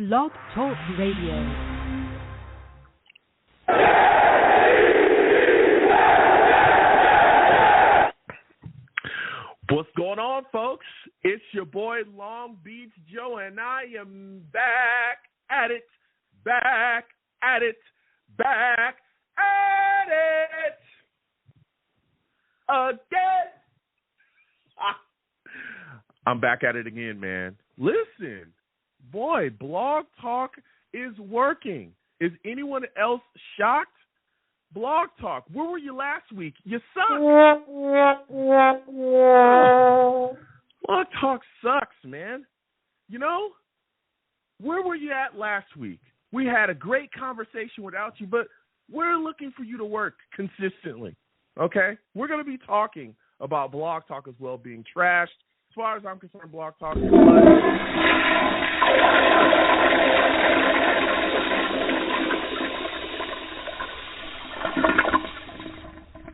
Blog Talk Radio. What's going on, folks? It's your boy Long Beach Joe, and I am back at it again. I'm back at it again, man. Listen, boy, Blog Talk is working. Is anyone else shocked? Blog Talk, where were you last week? You suck. Blog Talk sucks, man. You know, where were you at last week? We had a great conversation without you, but we're looking for you to work consistently, okay? We're going to be talking about Blog Talk as well being trashed. As far as I'm concerned, Blog Talk is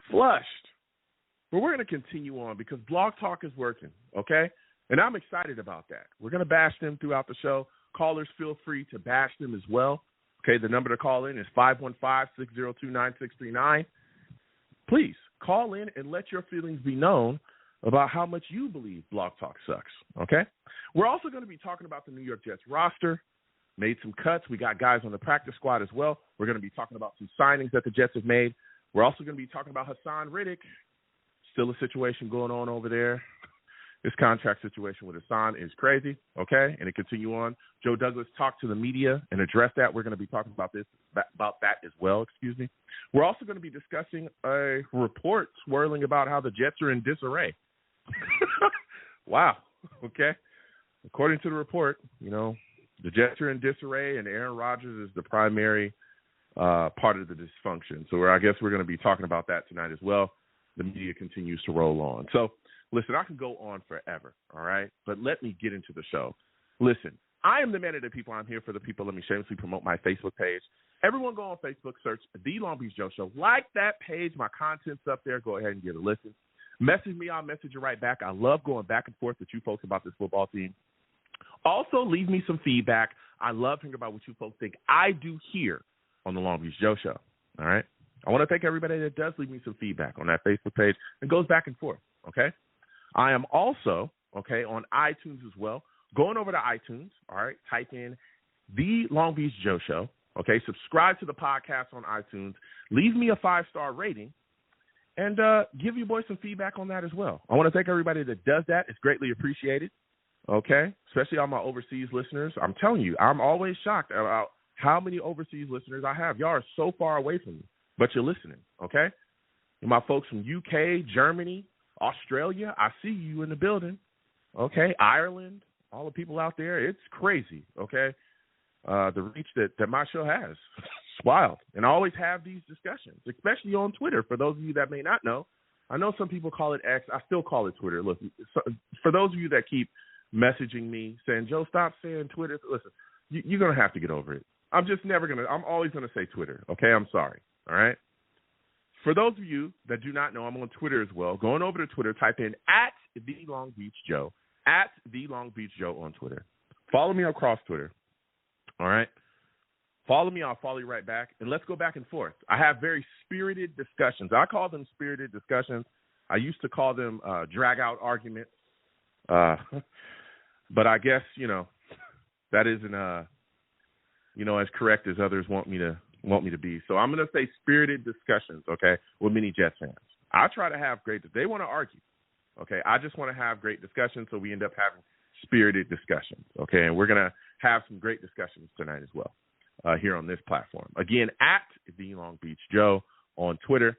flushed. But we're going to continue on because Blog Talk is working, okay? And I'm excited about that. We're going to bash them throughout the show. Callers, feel free to bash them as well. Okay, the number to call in is 515-602-9639. Please call in and let your feelings be known about how much you believe Blog Talk sucks, okay? We're also going to be talking about the New York Jets roster. Made some cuts. We got guys on the practice squad as well. We're going to be talking about some signings that the Jets have made. We're also going to be talking about Haason Reddick. Still a situation going on over there. This contract situation with Haason is crazy, okay? And to continue on, Joe Douglas talked to the media and addressed that. We're going to be talking about that as well, We're also going to be discussing a report swirling about how the Jets are in disarray. Wow, okay? According to the report, you know, the Jets are in disarray and Aaron Rodgers is the primary part of the dysfunction. So I guess we're going to be talking about that tonight as well. The media continues to roll on. So, listen, I can go on forever, all right? But let me get into the show. Listen, I am the man of the people. I'm here for the people. Let me shamelessly promote my Facebook page. Everyone go on Facebook, search The Long Beach Joe Show. Like that page. My content's up there. Go ahead and give it a listen. Message me. I'll message you right back. I love going back and forth with you folks about this football team. Also, leave me some feedback. I love hearing about what you folks think I do here on The Long Beach Joe Show, all right? I want to thank everybody that does leave me some feedback on that Facebook page and goes back and forth, okay? I am also, okay, on iTunes as well. Going over to iTunes, all right, type in The Long Beach Joe Show, okay? Subscribe to the podcast on iTunes. Leave me a 5-star rating and give you boys some feedback on that as well. I want to thank everybody that does that. It's greatly appreciated, okay? Especially all my overseas listeners. I'm telling you, I'm always shocked about how many overseas listeners I have. Y'all are so far away from me, but you're listening, okay? And my folks from UK, Germany, Australia, I see you in the building, okay? Ireland, all the people out there, it's crazy, okay? The reach that my show has. It's wild. And I always have these discussions, especially on Twitter. For those of you that may not know, I know some people call it X. I still call it Twitter. Look, for those of you that keep messaging me saying, Joe, stop saying Twitter. Listen, you're going to have to get over it. I'm always going to say Twitter, okay? I'm sorry, all right? For those of you that do not know, I'm on Twitter as well. Going over to Twitter, type in @TheLongBeachJoe, @TheLongBeachJoe on Twitter. Follow me across Twitter, all right? Follow me, I'll follow you right back, and let's go back and forth. I have very spirited discussions. I call them spirited discussions. I used to call them drag-out arguments, but I guess, you know, that isn't, you know, as correct as others want me to be. So I'm going to say spirited discussions, okay, with many Jets fans. I try to have they want to argue, okay? I just want to have great discussions, so we end up having spirited discussions, okay? And we're going to have some great discussions tonight as well here on this platform. Again, @The Long Beach Joe on Twitter.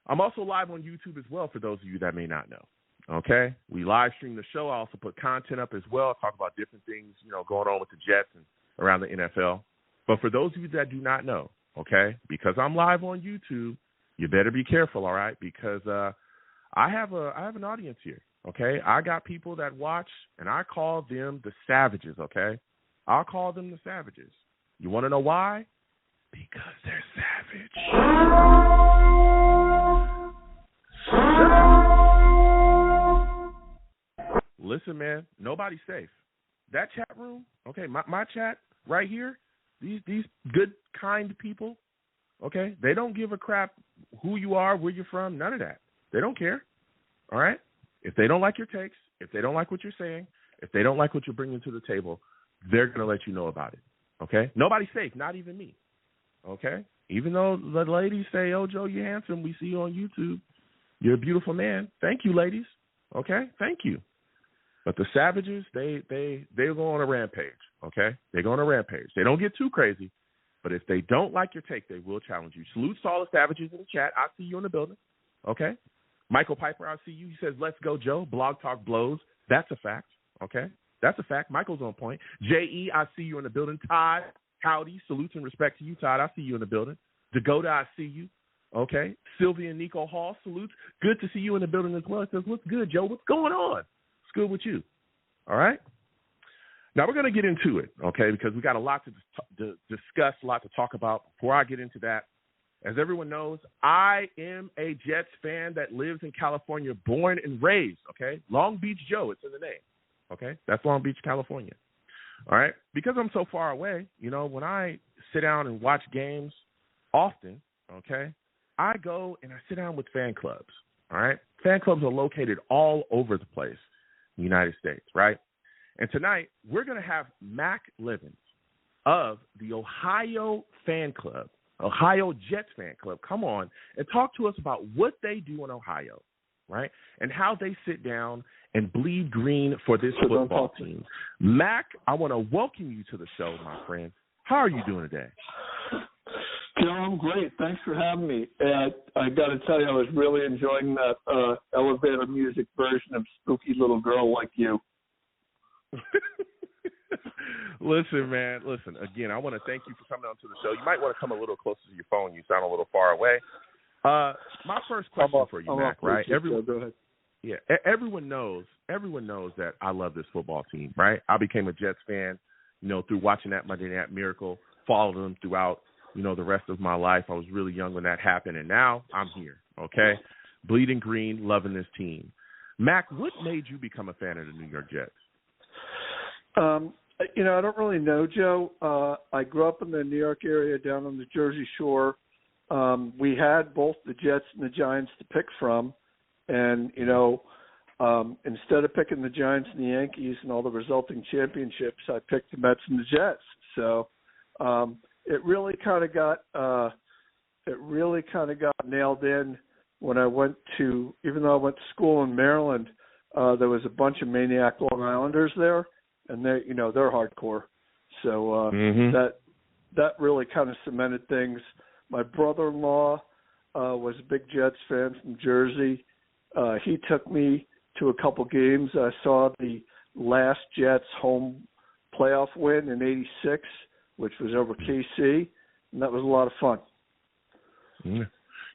I'm also live on YouTube as well for those of you that may not know, okay? We live stream the show. I also put content up as well, talk about different things, you know, going on with the Jets and around the NFL. But for those of you that do not know, okay, because I'm live on YouTube, you better be careful, all right, because I have an audience here, okay? I got people that watch, and I call them the savages, okay? I'll call them the savages. You want to know why? Because they're savage. Listen, man, nobody's safe. that chat room, okay, my chat right here, these good, kind people, okay, they don't give a crap who you are, where you're from, none of that. They don't care, all right? If they don't like your takes, if they don't like what you're saying, if they don't like what you're bringing to the table, they're going to let you know about it, okay? Nobody's safe, not even me, okay? Even though the ladies say, oh, Joe, you're handsome, we see you on YouTube, you're a beautiful man. Thank you, ladies, okay? Thank you. But the savages, they go on a rampage, okay? They go on a rampage. They don't get too crazy, but if they don't like your take, they will challenge you. Salute to all the savages in the chat. I see you in the building, okay? Michael Piper, I see you. He says, let's go, Joe. Blog Talk blows. That's a fact, okay? That's a fact. Michael's on point. J.E., I see you in the building. Todd, howdy. Salutes and respect to you, Todd. I see you in the building. Dakota, I see you, okay? Sylvia and Nico Hall, salutes. Good to see you in the building as well. It says, what's good, Joe? What's going on? Good with you, all right? Now we're going to get into it, okay, because we got a lot to discuss, a lot to talk about. Before I get into that, as everyone knows, I am a Jets fan that lives in California, born and raised, okay? Long Beach Joe, it's in the name, okay? That's Long Beach, California, all right? Because I'm so far away, you know, when I sit down and watch games often, okay, I go and I sit down with fan clubs, all right? Fan clubs are located all over the place. United States, right? And tonight, we're going to have Mac Livens of the Ohio Fan Club, Ohio Jets Fan Club, come on and talk to us about what they do in Ohio, right? And how they sit down and bleed green for this football team. Mac, I want to welcome you to the show, my friend. How are you doing today? Joe, I'm great. Thanks for having me. I got to tell you, I was really enjoying that elevator music version of Spooky Little Girl Like You. Listen, man. Listen, again, I want to thank you for coming on to the show. You might want to come a little closer to your phone. You sound a little far away. My first question for you, Mac, right? Everyone, go ahead. Yeah, everyone knows that I love this football team, right? I became a Jets fan, you know, through watching that Monday Night Miracle, followed them throughout, you know, the rest of my life. I was really young when that happened, and now I'm here, okay? Bleeding green, loving this team. Mac, what made you become a fan of the New York Jets? You know, I don't really know, Joe. I grew up in the New York area down on the Jersey Shore. We had both the Jets and the Giants to pick from, and, you know, instead of picking the Giants and the Yankees and all the resulting championships, I picked the Mets and the Jets. So, it really kind of got nailed in when I went to, even though I went to school in Maryland, there was a bunch of maniac Long Islanders there, and they're hardcore. So that really kind of cemented things. My brother-in-law was a big Jets fan from Jersey. He took me to a couple games. I saw the last Jets home playoff win in '86, which was over KC, and that was a lot of fun.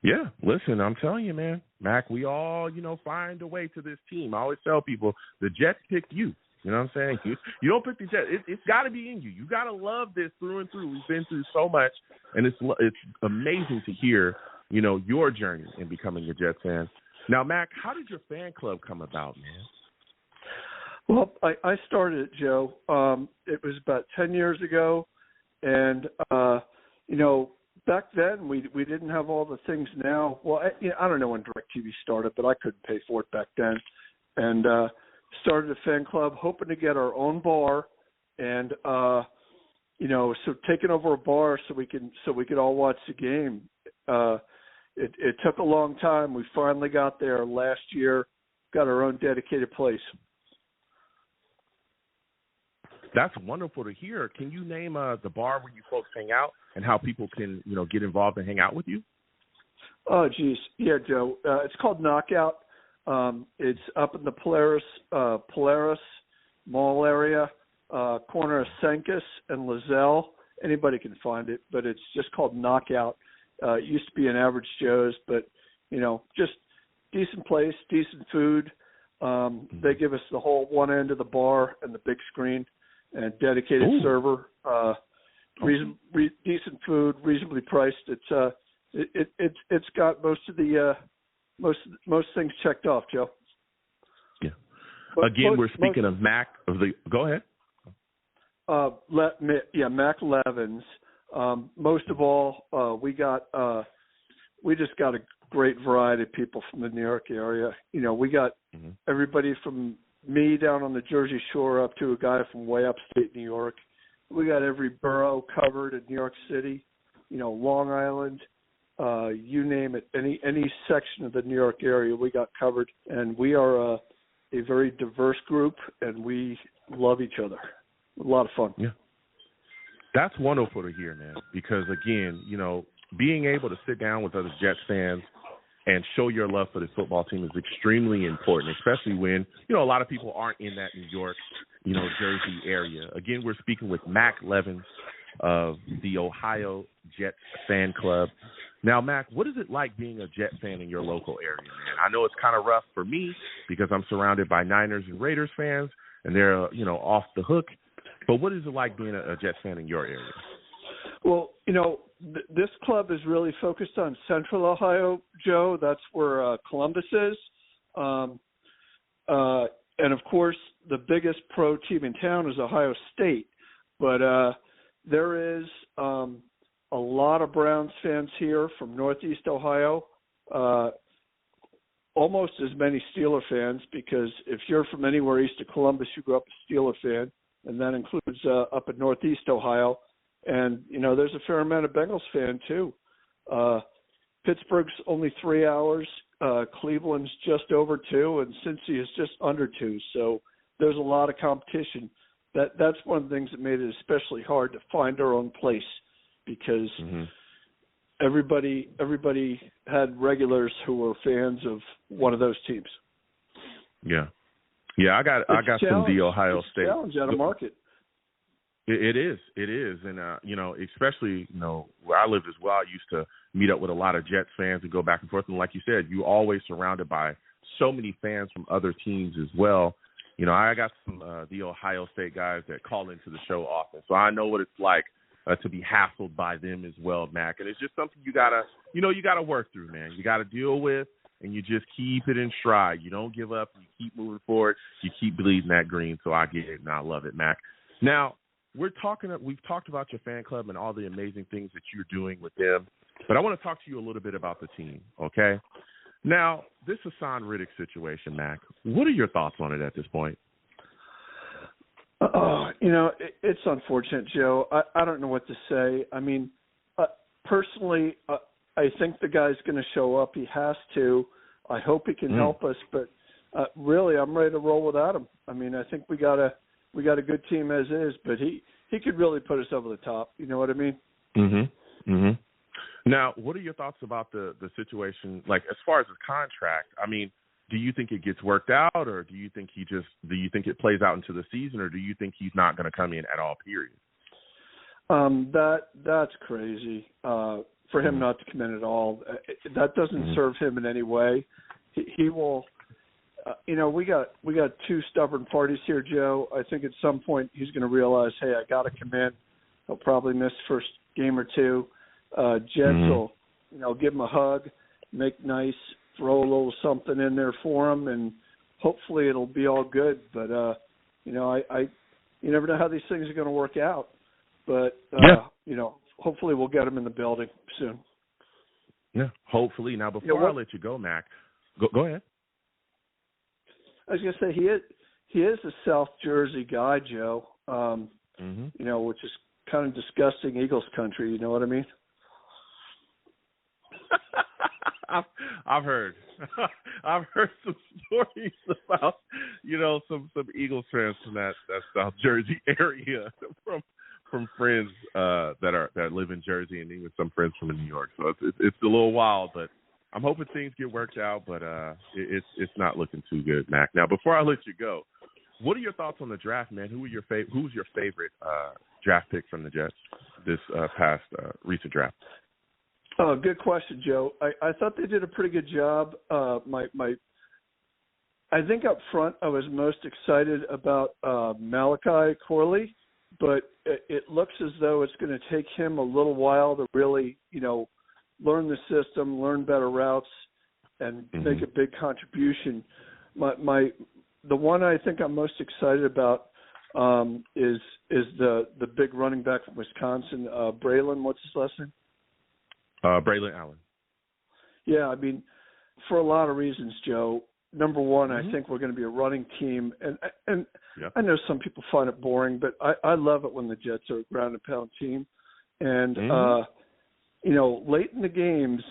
Yeah, listen, I'm telling you, man, Mac, we all, you know, find a way to this team. I always tell people, the Jets picked you. You know what I'm saying? You don't pick the Jets. It's got to be in you. You got to love this through and through. We've been through so much, and it's amazing to hear, you know, your journey in becoming a Jets fan. Now, Mac, how did your fan club come about, man? Well, I started it, Joe. It was about 10 years ago, and, you know, back then we didn't have all the things now. Well, I don't know when DirecTV started, but I couldn't pay for it back then. And started a fan club hoping to get our own bar and, you know, so taking over a bar so we could all watch the game. It took a long time. We finally got there last year, got our own dedicated place. That's wonderful to hear. Can you name the bar where you folks hang out and how people can, you know, get involved and hang out with you? Oh, geez. Yeah, Joe. It's called Knockout. It's up in the Polaris Mall area, corner of Sencus and Lozelle. Anybody can find it, but it's just called Knockout. It used to be an Average Joe's, but, you know, just decent place, decent food. They give us the whole one end of the bar and the big screen and dedicated server. Decent food, reasonably priced. It's got most of the most things checked off, Joe. Yeah. Again, we're speaking of Mac of the. Go ahead. Mac Levins. Most of all, we just got a great variety of people from the New York area. You know, we got everybody from me down on the Jersey Shore up to a guy from way upstate New York. We got every borough covered in New York City, you know, Long Island, you name it. Any section of the New York area we got covered. And we are a very diverse group, and we love each other. A lot of fun. Yeah. That's wonderful to hear, man, because, again, you know, being able to sit down with other Jets fans and show your love for the football team is extremely important, especially when, you know, a lot of people aren't in that New York, you know, Jersey area. Again, we're speaking with Mac Levins of the Ohio Jets fan club. Now, Mac, what is it like being a Jet fan in your local area, man? I know it's kind of rough for me because I'm surrounded by Niners and Raiders fans, and they're, you know, off the hook. But what is it like being a Jets fan in your area? Well, you know, this club is really focused on Central Ohio, Joe. That's where Columbus is. And, of course, the biggest pro team in town is Ohio State. But there is a lot of Browns fans here from Northeast Ohio, almost as many Steeler fans, because if you're from anywhere east of Columbus, you grew up a Steeler fan, and that includes up in Northeast Ohio. And, you know, there's a fair amount of Bengals fan, too. Pittsburgh's only 3 hours. Cleveland's just over 2, and Cincy is just under 2. So there's a lot of competition. That's one of the things that made it especially hard to find our own place, because everybody had regulars who were fans of one of those teams. Yeah. Yeah, I got some the Ohio State. It's a challenge out of market. It is, and you know, especially, you know, where I lived as well, I used to meet up with a lot of Jets fans and go back and forth. And like you said, you always surrounded by so many fans from other teams as well. You know, I got some the Ohio State guys that call into the show often, so I know what it's like to be hassled by them as well, Mac. And it's just something you gotta work through, man. You gotta deal with, and you just keep it in stride. You don't give up. You keep moving forward. You keep bleeding that green. So I get it, and I love it, Mac. Now, we've talked about your fan club and all the amazing things that you're doing with them, but I want to talk to you a little bit about the team, okay? Now, this Haason Reddick situation, Mac, what are your thoughts on it at this point? You know, it's unfortunate, Joe. I don't know what to say. I mean, personally, I think the guy's going to show up. He has to. I hope he can help us, but really, I'm ready to roll without him. I mean, I think we got a good team as is, but he could really put us over the top. You know what I mean? Now, what are your thoughts about the situation, like as far as his contract? I mean, do you think it gets worked out, or do you think it plays out into the season, or do you think he's not going to come in at all, period? That's crazy for him not to come in at all. That doesn't serve him in any way. He will. You know, we got two stubborn parties here, Joe. I think at some point he's going to realize, hey, I got to come in. He'll probably miss first game or two. Jets will, you know, give him a hug, make nice, throw a little something in there for him, and hopefully it'll be all good. But you know, you never know how these things are going to work out. But you know, hopefully we'll get him in the building soon. Yeah, hopefully. Now, before I let you go, Mac, go ahead. I was going to say he is a South Jersey guy, Joe. You know, which is kind of disgusting Eagles country. You know what I mean? I've heard some stories about, you know, some Eagles fans from that South Jersey area from friends that live in Jersey, and even some friends from New York. So it's a little wild, but I'm hoping things get worked out, but it's not looking too good, Mac. Now, before I let you go, what are your thoughts on the draft, man? Who's your favorite draft pick from the Jets this past recent draft? Oh, good question, Joe. I thought they did a pretty good job. I think up front I was most excited about Malachi Corley, but it looks as though it's going to take him a little while to really, you know, learn the system, learn better routes, and make a big contribution. The one I think I'm most excited about is the big running back from Wisconsin, Braylon. What's his last name? Braylon Allen. Yeah, I mean, for a lot of reasons, Joe. Number one, I think we're going to be a running team, and Yep. I know some people find it boring, but I love it when the Jets are a ground and pound team. And you know, late in the games,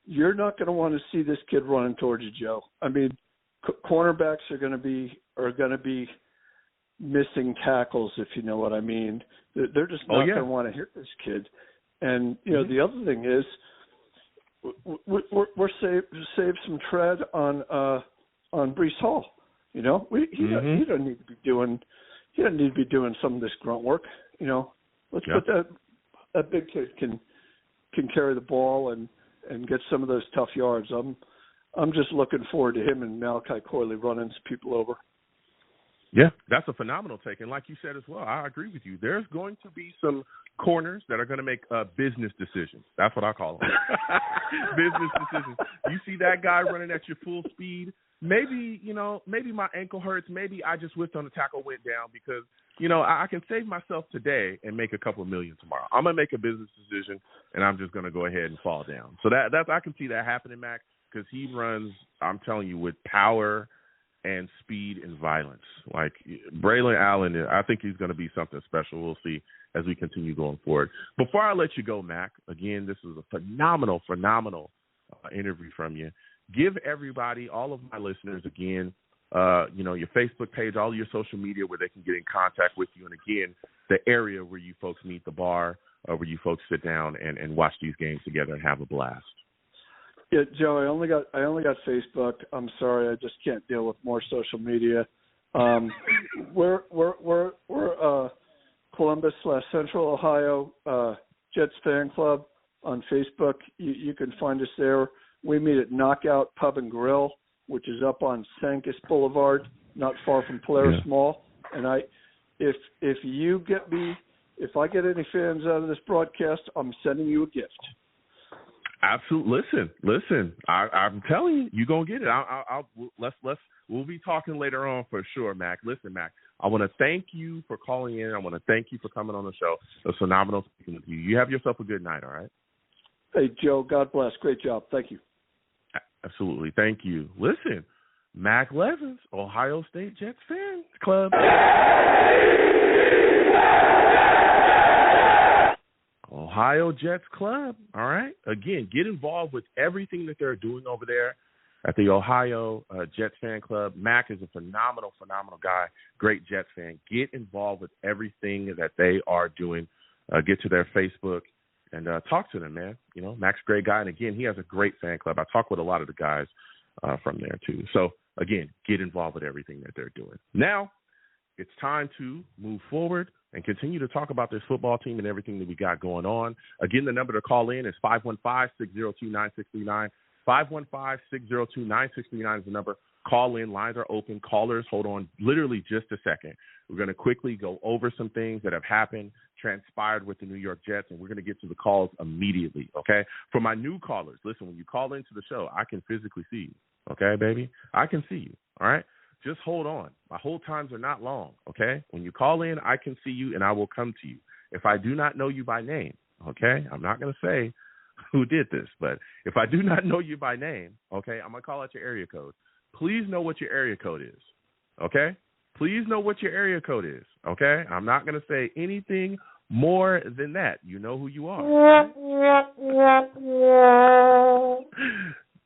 you're not going to want to see this kid running towards you, Joe. I mean, cornerbacks are going to be missing tackles, if you know what I mean. They're just not going to want to hit this kid. And you know, the other thing is, we're save some tread on Breece Hall. You know, he doesn't need to be doing some of this grunt work. You know, let's put that big kid can carry the ball and get some of those tough yards. I'm just looking forward to him and Malachi Corley running some people over. Yeah, that's a phenomenal take. And like you said as well, I agree with you. There's going to be some corners that are going to make business decisions. That's what I call them. Business decisions. You see that guy running at your full speed, maybe my ankle hurts. Maybe I just whipped on the tackle, went down because, I can save myself today and make a couple of million tomorrow. I'm going to make a business decision, and I'm just going to go ahead and fall down. So that's I can see that happening, Mac, because he runs, I'm telling you, with power and speed and violence. Like Braylon Allen, I think he's going to be something special. We'll see as we continue going forward. Before I let you go, Mac, again, this was a phenomenal interview from you. Give everybody, all of my listeners, again, your Facebook page, all of your social media where they can get in contact with you. And again, the area where you folks meet, the bar, where you folks sit down and watch these games together and have a blast. Yeah, Joe, I only got Facebook. I'm sorry, I just can't deal with more social media. We're Columbus/Central Ohio Jets fan club on Facebook. You can find us there. We meet at Knockout Pub and Grill, which is up on Sancus Boulevard, not far from Polaris Mall. And if I get any fans out of this broadcast, I'm sending you a gift. Absolutely. Listen. I'm telling you, you're gonna get it. We'll be talking later on for sure, Mac. Listen, Mac, I want to thank you for calling in. I want to thank you for coming on the show. It's phenomenal speaking with you. You have yourself a good night. All right. Hey, Joe. God bless. Great job. Thank you. Absolutely. Thank you. Listen, Mac Levins, Ohio State Jets fan club. Ohio Jets Club, all right? Again, get involved with everything that they're doing over there at the Ohio Jets fan club. Mac is a phenomenal guy, great Jets fan. Get involved with everything that they are doing. Get to their Facebook and talk to them, man. Mac's a great guy. And, again, he has a great fan club. I talk with a lot of the guys from there, too. So, again, get involved with everything that they're doing. Now, it's time to move forward and continue to talk about this football team and everything that we got going on. Again, the number to call in is 515-602-9639. 515-602-9639 is the number. Call in. Lines are open. Callers, hold on literally just a second. We're going to quickly go over some things that have happened, transpired with the New York Jets, and we're going to get to the calls immediately, okay? For my new callers, listen, when you call into the show, I can physically see you, okay, baby? I can see you, all right? Just hold on. My hold times are not long, okay? When you call in, I can see you, and I will come to you. If I do not know you by name, okay, I'm not going to say who did this, but if I do not know you by name, okay, I'm going to call out your area code. Please know what your area code is, okay? Please know what your area code is, okay? I'm not going to say anything more than that. You know who you are.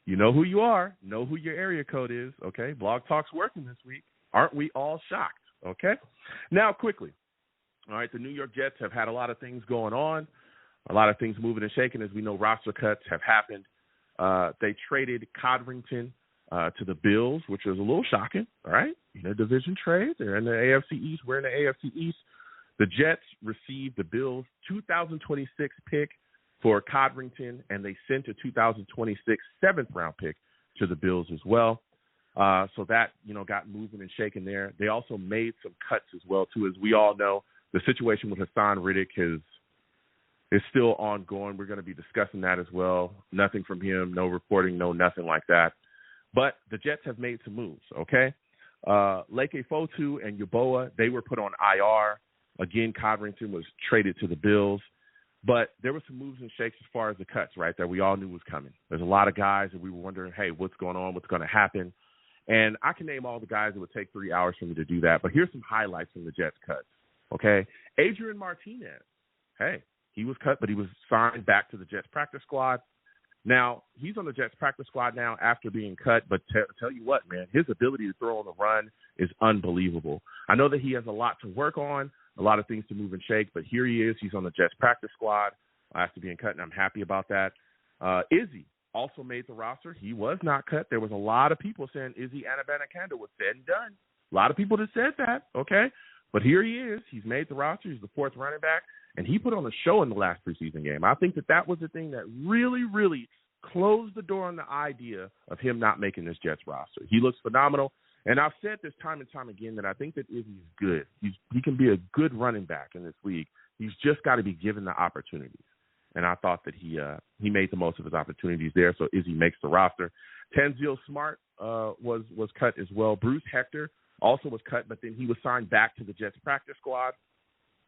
You know who you are. Know who your area code is, okay? Blog Talk's working this week. Aren't we all shocked, okay? Now, quickly, all right, the New York Jets have had a lot of things going on, a lot of things moving and shaking. As we know, roster cuts have happened. They traded Codrington to the Bills, which was a little shocking, all right? Division trade. They're in the AFC East. We're in the AFC East. The Jets received the Bills' 2026 pick for Codrington, and they sent a 2026 seventh-round pick to the Bills as well. So that, got moving and shaking there. They also made some cuts as well, too. As we all know, the situation with Haason Reddick is still ongoing. We're going to be discussing that as well. Nothing from him, no reporting, no nothing like that. But the Jets have made some moves, okay? Leke Fotu and Yeboah, they were put on IR. Again, Codrington was traded to the Bills. But there were some moves and shakes as far as the cuts, right, that we all knew was coming. There's a lot of guys that we were wondering, hey, what's going on, what's going to happen? And I can name all the guys. It would take 3 hours for me to do that. But here's some highlights from the Jets cuts, okay? Adrian Martinez, hey, he was cut, but he was signed back to the Jets practice squad. Now, he's on the Jets practice squad now after being cut, but tell you what, man, his ability to throw on the run is unbelievable. I know that he has a lot to work on, a lot of things to move and shake, but here he is. He's on the Jets practice squad after being cut, and I'm happy about that. Izzy also made the roster. He was not cut. There was a lot of people saying Izzy Anabanakanda was said and done. A lot of people that said that, okay? But here he is. He's made the roster. He's the fourth running back, and he put on a show in the last preseason game. I think that was the thing that really, really closed the door on the idea of him not making this Jets roster. He looks phenomenal. And I've said this time and time again that I think that Izzy's good. He can be a good running back in this league. He's just got to be given the opportunities. And I thought that he made the most of his opportunities there, so Izzy makes the roster. Tanzil Smart was cut as well. Bruce Hector also was cut, but then he was signed back to the Jets practice squad,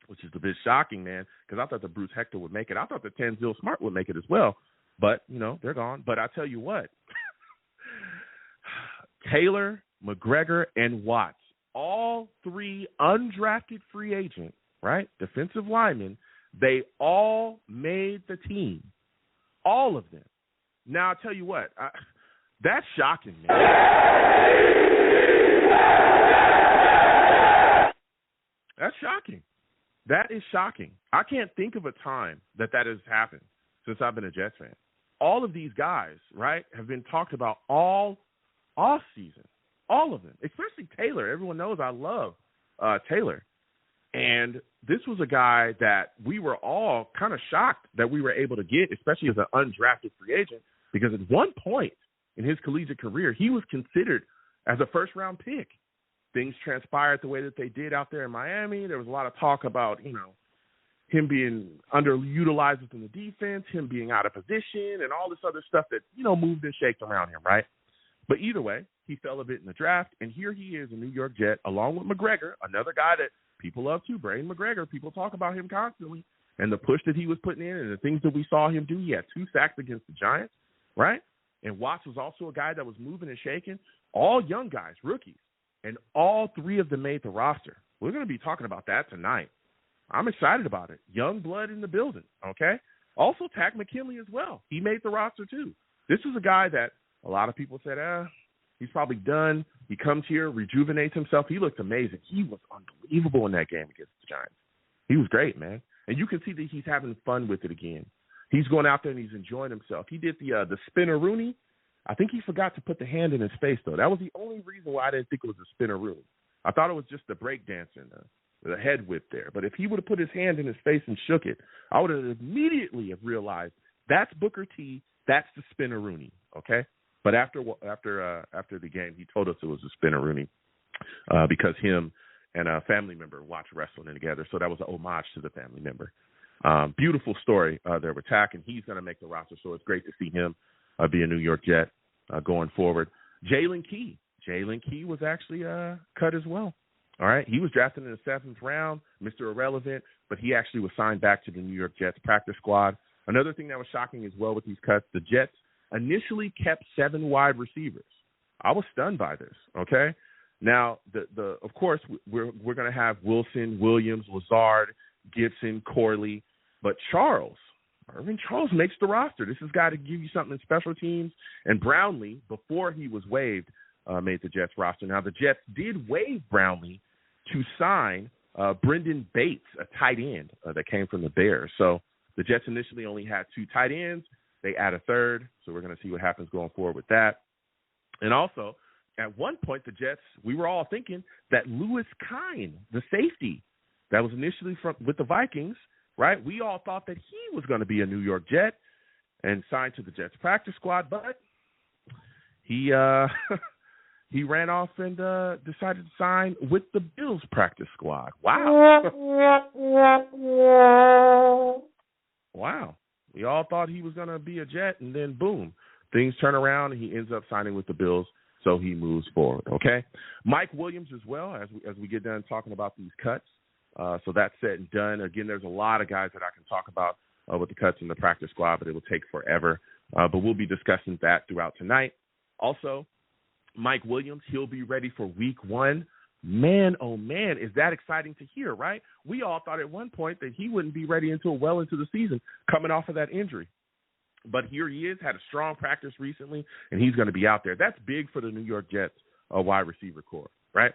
which is a bit shocking, man, because I thought that Bruce Hector would make it. I thought that Tanzil Smart would make it as well. But, they're gone. But I tell you what, Taylor, McGregor, and Watts, all three undrafted free agent, right, defensive linemen, they all made the team. All of them. Now, I'll tell you what, that's shocking, man. That's shocking. That is shocking. I can't think of a time that has happened since I've been a Jets fan. All of these guys, right, have been talked about all off season. All of them, especially Taylor. Everyone knows I love Taylor. And this was a guy that we were all kind of shocked that we were able to get, especially as an undrafted free agent, because at one point in his collegiate career, he was considered as a first-round pick. Things transpired the way that they did out there in Miami. There was a lot of talk about, him being underutilized within the defense, him being out of position, and all this other stuff that, moved and shaked around him, right? But either way, he fell a bit in the draft, and here he is, a New York Jet, along with McGregor, another guy that people love too, Braden McGregor. People talk about him constantly, and the push that he was putting in and the things that we saw him do. He had 2 sacks against the Giants, right? And Watts was also a guy that was moving and shaking. All young guys, rookies, and all 3 of them made the roster. We're going to be talking about that tonight. I'm excited about it. Young blood in the building, okay? Also, Tack McKinley as well. He made the roster too. This is a guy that a lot of people said, he's probably done. He comes here, rejuvenates himself. He looked amazing. He was unbelievable in that game against the Giants. He was great, man. And you can see that he's having fun with it again. He's going out there and he's enjoying himself. He did the spinner Rooney. I think he forgot to put the hand in his face, though. That was the only reason why I didn't think it was a spinner Rooney. I thought it was just the break dancing, the head whip there. But if he would have put his hand in his face and shook it, I would have immediately have realized that's Booker T. That's the spinner Rooney, okay? But after the game, he told us it was a spinner Rooney because him and a family member watched wrestling together. So that was an homage to the family member. Beautiful story there with Tack, and he's going to make the roster. So it's great to see him be a New York Jet going forward. Jalen Key was actually cut as well. All right, he was drafted in the 7th round, Mr. Irrelevant, but he actually was signed back to the New York Jets practice squad. Another thing that was shocking as well with these cuts, the Jets initially kept 7 wide receivers. I was stunned by this, okay? Now, of course, we're going to have Wilson, Williams, Lazard, Gibson, Corley, but Irvin Charles makes the roster. This is a guy to give you something in special teams. And Brownlee, before he was waived, made the Jets roster. Now, the Jets did waive Brownlee to sign Brendan Bates, a tight end that came from the Bears. So the Jets initially only had 2 tight ends. They add a third, so we're going to see what happens going forward with that. And also, at one point, the Jets, we were all thinking that Lewis Kine, the safety that was initially with the Vikings, right? We all thought that he was going to be a New York Jet and signed to the Jets practice squad, but he ran off and decided to sign with the Bills practice squad. Wow. Wow. We all thought he was going to be a Jet, and then boom, things turn around, and he ends up signing with the Bills so he moves forward, okay? Mike Williams as well, as we get done talking about these cuts. So that's said and done. Again, there's a lot of guys that I can talk about with the cuts in the practice squad, but it will take forever. But we'll be discussing that throughout tonight. Also, Mike Williams, he'll be ready for week 1. Man, oh, man, is that exciting to hear, right? We all thought at one point that he wouldn't be ready until well into the season coming off of that injury. But here he is, had a strong practice recently, and he's going to be out there. That's big for the New York Jets wide receiver core, right?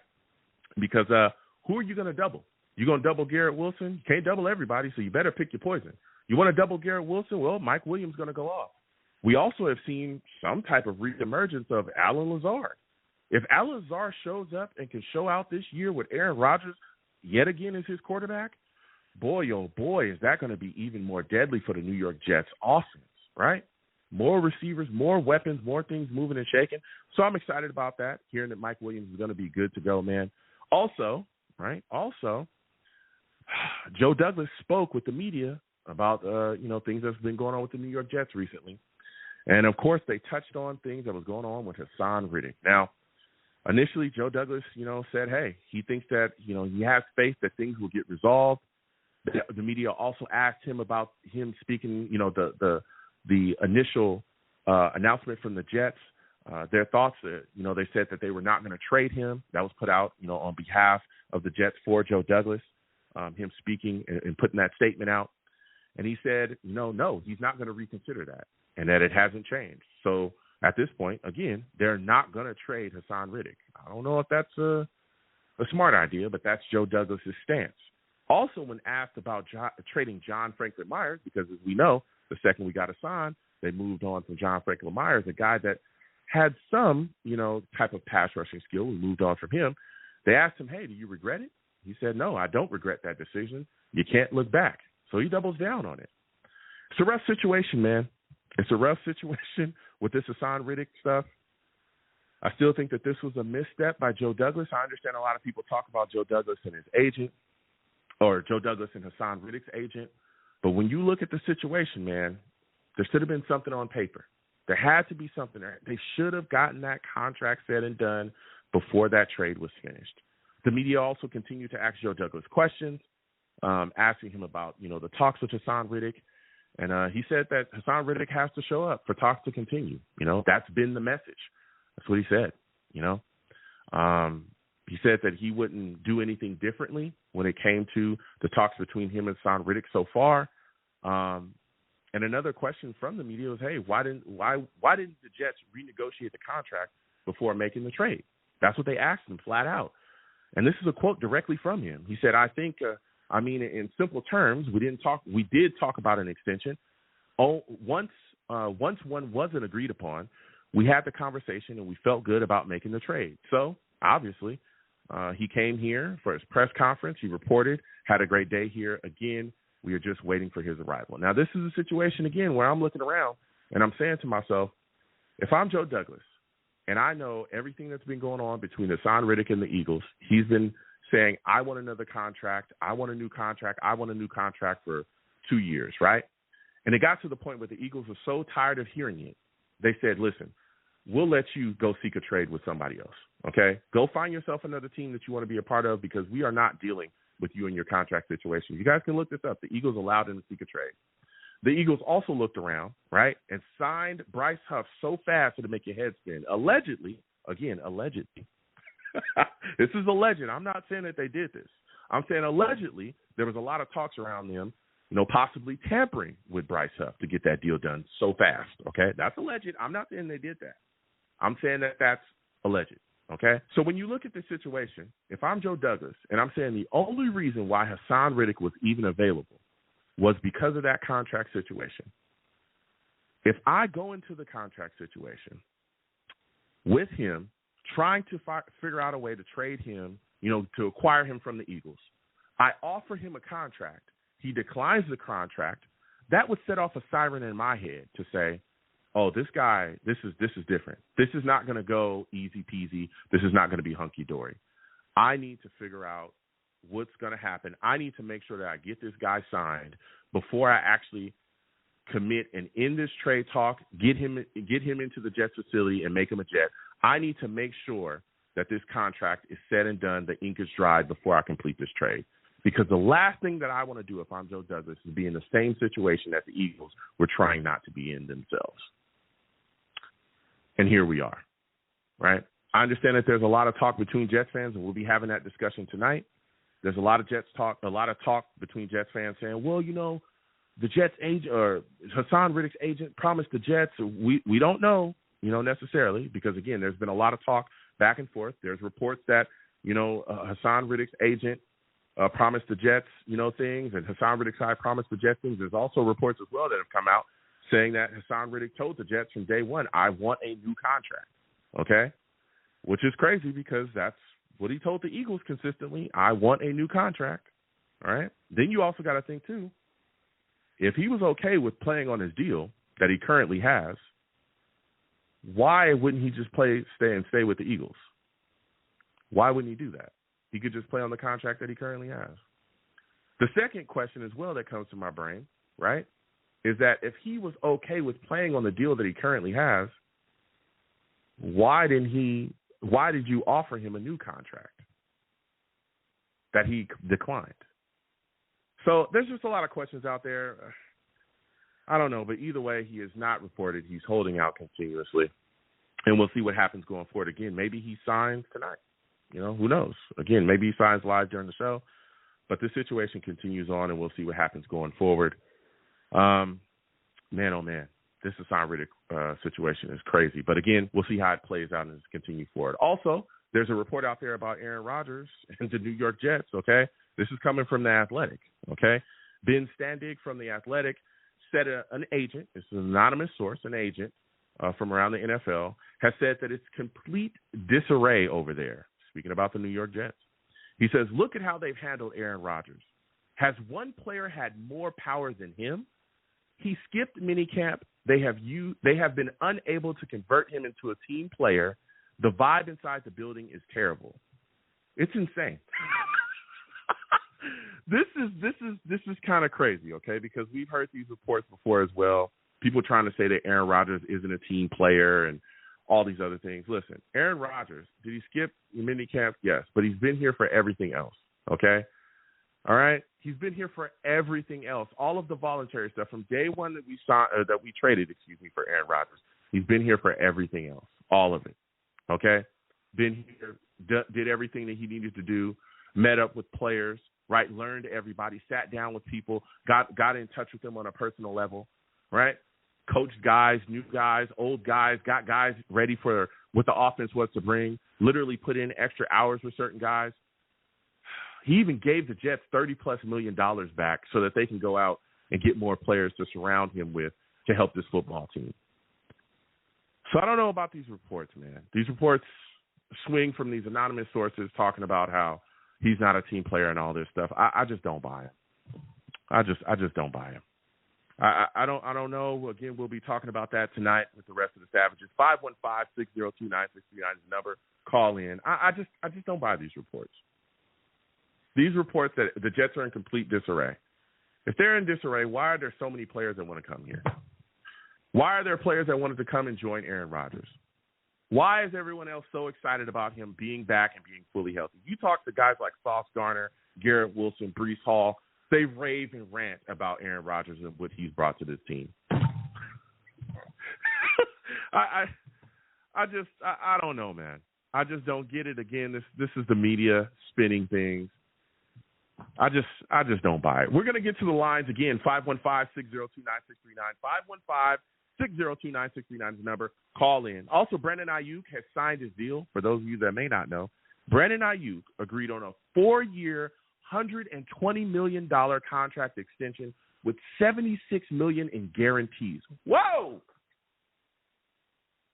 Because who are you going to double? You're going to double Garrett Wilson? You can't double everybody, so you better pick your poison. You want to double Garrett Wilson? Well, Mike Williams is going to go off. We also have seen some type of reemergence of Allen Lazard. If Allen Lazard shows up and can show out this year with Aaron Rodgers yet again as his quarterback, boy, oh boy, is that going to be even more deadly for the New York Jets offense, right? More receivers, more weapons, more things moving and shaking. So I'm excited about that, hearing that Mike Williams is going to be good to go, man. Also, Joe Douglas spoke with the media about, things that's been going on with the New York Jets recently. And, of course, they touched on things that was going on with Haason Reddick. Now, initially, Joe Douglas, said, hey, he thinks that, he has faith that things will get resolved. The media also asked him about him speaking, the initial announcement from the Jets, their thoughts, they said that they were not going to trade him. That was put out, on behalf of the Jets for Joe Douglas, him speaking and putting that statement out. And he said, no, he's not going to reconsider that, and that it hasn't changed. So at this point, again, they're not going to trade Haason Reddick. I don't know if that's a smart idea, but that's Joe Douglas's stance. Also, when asked about trading John Franklin Myers, because as we know, the second we got Haason, they moved on from John Franklin Myers, a guy that had some, type of pass rushing skill. We moved on from him. They asked him, hey, do you regret it? He said, no, I don't regret that decision. You can't look back. So he doubles down on it. It's a rough situation, man. It's a rough situation with this Haason Reddick stuff. I still think that this was a misstep by Joe Douglas. I understand a lot of people talk about Joe Douglas and his agent, or Joe Douglas and Haason Reddick's agent. But when you look at the situation, man, there should have been something on paper. There had to be something there. They should have gotten that contract said and done before that trade was finished. The media also continued to ask Joe Douglas questions, asking him about, the talks with Haason Reddick. And he said that Haason Reddick has to show up for talks to continue. That's been the message. That's what he said, He said that he wouldn't do anything differently when it came to the talks between him and Haason Reddick so far. And another question from the media was, hey, why didn't the Jets renegotiate the contract before making the trade? That's what they asked him flat out. And this is a quote directly from him. He said, I think, in simple terms, we did talk about an extension. Once one wasn't agreed upon, we had the conversation and we felt good about making the trade. So obviously, he came here for his press conference. He reported, had a great day here. Again, we are just waiting for his arrival. Now, this is a situation, again, where I'm looking around and I'm saying to myself, if I'm Joe Douglas and I know everything that's been going on between Haason Reddick and the Eagles, he's been saying, I want another contract. I want a new contract. I want a new contract for 2 years, right? And it got to the point where the Eagles were so tired of hearing it, they said, listen, we'll let you go seek a trade with somebody else, okay? Go find yourself another team that you want to be a part of, because we are not dealing with you and your contract situation. You guys can look this up. The Eagles allowed him to seek a trade. The Eagles also looked around, right, and signed Bryce Huff so fast it'll make your head spin. Allegedly, this is alleged. I'm not saying that they did this. I'm saying allegedly there was a lot of talks around them, possibly tampering with Bryce Huff to get that deal done so fast, okay? That's alleged. I'm not saying they did that. I'm saying that that's alleged, okay? So when you look at the situation, if I'm Joe Douglas, and I'm saying the only reason why Haason Reddick was even available was because of that contract situation. If I go into the contract situation with him trying to figure out a way to trade him, to acquire him from the Eagles, I offer him a contract. He declines the contract. That would set off a siren in my head to say, oh, this guy, this is different. This is not going to go easy peasy. This is not going to be hunky-dory. I need to figure out what's going to happen. I need to make sure that I get this guy signed before I actually commit and end this trade talk, get him into the Jets facility and make him a Jet. I need to make sure that this contract is said and done, the ink is dried before I complete this trade. Because the last thing that I want to do if I'm Joe Douglas is be in the same situation that the Eagles were trying not to be in themselves. And here we are, right? I understand that there's a lot of talk between Jets fans, and we'll be having that discussion tonight. There's a lot of talk between Jets fans saying, well, you know, the Jets agent or Haason Reddick's agent promised the Jets. We don't know, you know, necessarily, because, again, there's been a lot of talk back and forth. There's reports that, you know, Haason Reddick's agent promised the Jets, you know, things, and Haason Reddick's side promised the Jets things. There's also reports as well that have come out saying that Haason Reddick told the Jets from day one, I want a new contract, okay? Which is crazy because that's what he told the Eagles consistently, I want a new contract, all right? Then you also got to think, too, if he was okay with playing on his deal that he currently has, why wouldn't he just stay with the Eagles? Why wouldn't he do that? He could just play on the contract that he currently has. The second question as well that comes to my brain, right, is that if he was okay with playing on the deal that he currently has, why did you offer him a new contract that he declined? So there's just a lot of questions out there. I don't know, but either way, he is not reported. He's holding out continuously, and we'll see what happens going forward. Again, maybe he signs tonight. You know, who knows? Again, maybe he signs live during the show, but this situation continues on, and we'll see what happens going forward. Man, oh, man, this Haason Reddick situation is crazy. But, again, we'll see how it plays out and continue forward. Also, there's a report out there about Aaron Rodgers and the New York Jets, okay? This is coming from The Athletic, okay? Ben Standig from The Athletic said an agent, it's an anonymous source, an agent from around the NFL, has said that it's complete disarray over there, speaking about the New York Jets. He says, look at how they've handled Aaron Rodgers. Has one player had more power than him? He skipped minicamp. They have been unable to convert him into a team player. The vibe inside the building is terrible. It's insane. This is kind of crazy, okay? Because we've heard these reports before as well. People trying to say that Aaron Rodgers isn't a team player and all these other things. Listen, Aaron Rodgers, did he skip minicamp? Yes, but he's been here for everything else, okay? All right? He's been here for everything else, all of the voluntary stuff from day one that we traded for Aaron Rodgers. He's been here for everything else, all of it, okay? Been here, did everything that he needed to do, met up with players, right? Learned everybody, sat down with people, got in touch with them on a personal level, right? Coached guys, new guys, old guys, got guys ready for what the offense was to bring, literally put in extra hours with certain guys. He even gave the Jets $30+ million back so that they can go out and get more players to surround him with to help this football team. So I don't know about these reports, man. These reports swing from these anonymous sources talking about how he's not a team player and all this stuff. I just don't buy it. I just don't buy it. I don't know. Again, we'll be talking about that tonight with the rest of the Savages. 515-602-9639 is the number. Call in. I just don't buy these reports. These reports that the Jets are in complete disarray. If they're in disarray, why are there so many players that want to come here? Why are there players that wanted to come and join Aaron Rodgers? Why is everyone else so excited about him being back and being fully healthy? You talk to guys like Sauce Gardner, Garrett Wilson, Breece Hall. They rave and rant about Aaron Rodgers and what he's brought to this team. I don't know, man. I just don't get it. Again, this is the media spinning things. I just don't buy it. We're going to get to the lines again. 515-602-9639. 515-602-9639 is the number. Call in. Also, Brandon Ayuk has signed his deal. For those of you that may not know, Brandon Ayuk agreed on a 4-year, $120 million contract extension with $76 million in guarantees. Whoa!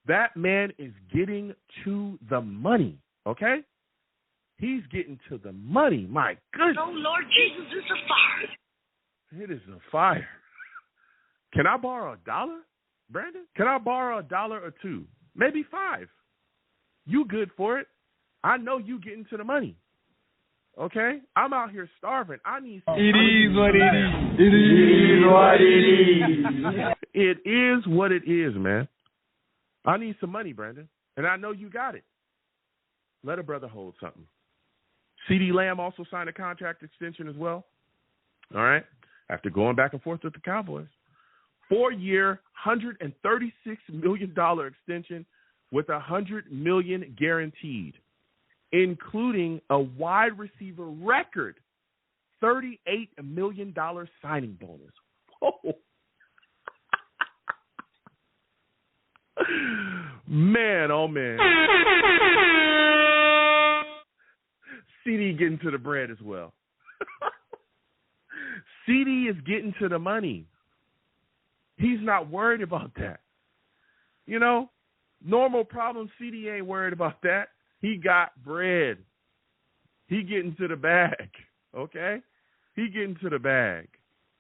That man is getting to the money, okay? He's getting to the money. My goodness. Oh, Lord Jesus, it's a fire. It is a fire. Can I borrow $1, Brandon? Can I borrow $1 or $2? Maybe $5. You good for it. I know you getting to the money. Okay? I'm out here starving. I need some. It is what it is. It is what it is. It is what it is, man. I need some money, Brandon. And I know you got it. Let a brother hold something. CeeDee Lamb also signed a contract extension as well. All right. After going back and forth with the Cowboys. 4-year, $136 million extension with $100 million guaranteed, including a wide receiver record $38 million signing bonus. Whoa. Man, oh man. CD getting to the bread as well. CD is getting to the money. He's not worried about that. You know, normal problem, CD ain't worried about that. He got bread. He getting to the bag, okay? He getting to the bag,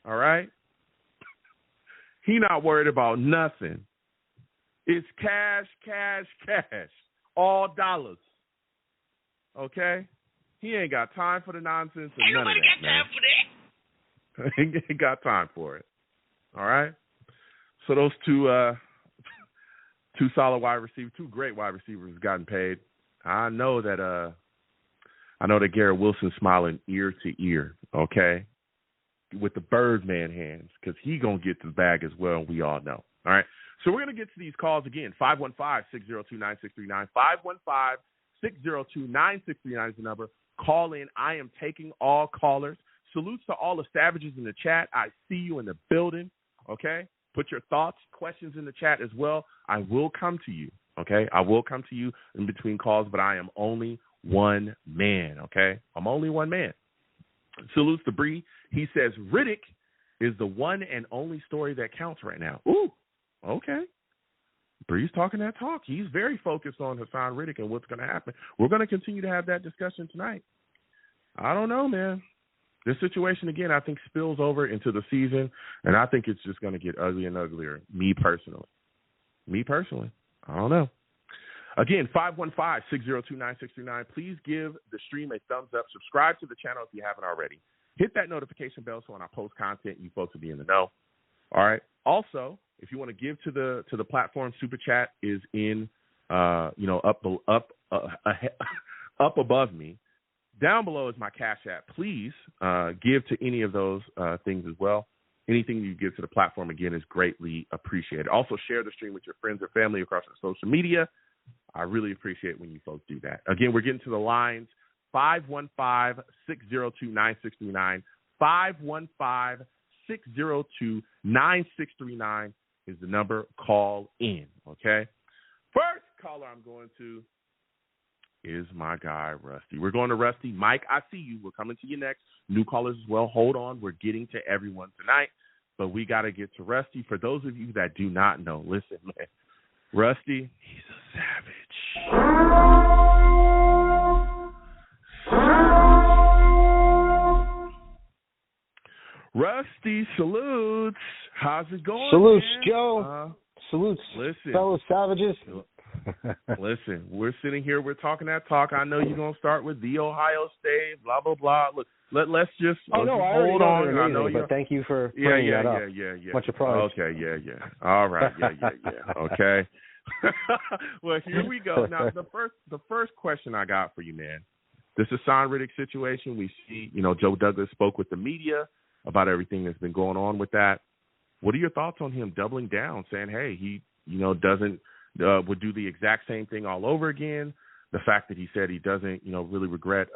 all right? He not worried about nothing. It's cash, cash, cash, all dollars, okay? He ain't got time for the nonsense and none of that, man. He ain't got time for it, all right? So those two solid wide receivers, two great wide receivers, have gotten paid. I know that Garrett Wilson's smiling ear to ear, okay, with the Birdman hands, because he gonna get to the bag as well, and we all know. All right, so we're gonna get to these calls again. 515-602-9639. 515-602-9639 is the number. Call in. I am taking all callers. Salutes to all the savages in the chat. I see you in the building. Okay. Put your thoughts, questions in the chat as well. I will come to you, okay? I will come to you in between calls, but I am only one man, okay? I'm only one man. Salutes to Bree. He says, Reddick is the one and only story that counts right now. Ooh, okay. Bree's talking that talk. He's very focused on Haason Reddick and what's going to happen. We're going to continue to have that discussion tonight. I don't know, man. This situation, again, I think spills over into the season, and I think it's just going to get uglier and uglier, me personally. I don't know. Again, 515-602-9639. Please give the stream a thumbs up. Subscribe to the channel if you haven't already. Hit that notification bell so when I post content, you folks will be in the know. All right. Also, if you want to give to the platform, Super Chat is in, up above me. Down below is my Cash App. Please give to any of those things as well. Anything you give to the platform, again, is greatly appreciated. Also, share the stream with your friends or family across our social media. I really appreciate when you folks do that. Again, we're getting to the lines. 515-602-9639. 515-602-9639 is the number. Call in, okay? First caller I'm going to is my guy, Rusty. We're going to Rusty. Mike, I see you. We're coming to you next. New callers as well. Hold on. We're getting to everyone tonight, but we got to get to Rusty. For those of you that do not know, listen, man. Rusty, he's a savage. Rusty, salutes. How's it going? Salutes, man? Joe. Salutes, listen, fellow savages. Listen, we're sitting here, we're talking that talk. I know you're going to start with the Ohio State, blah, blah, blah. Look, let's just hold on. I know but thank you for bringing that up. Yeah. Much obliged. Okay, yeah. All right, yeah. Okay. Well, here we go. Now, the first question I got for you, man, this Haason Reddick situation, we see, Joe Douglas spoke with the media about everything that's been going on with that. What are your thoughts on him doubling down, saying, hey, he, doesn't, would do the exact same thing all over again? The fact that he said he doesn't, really regret,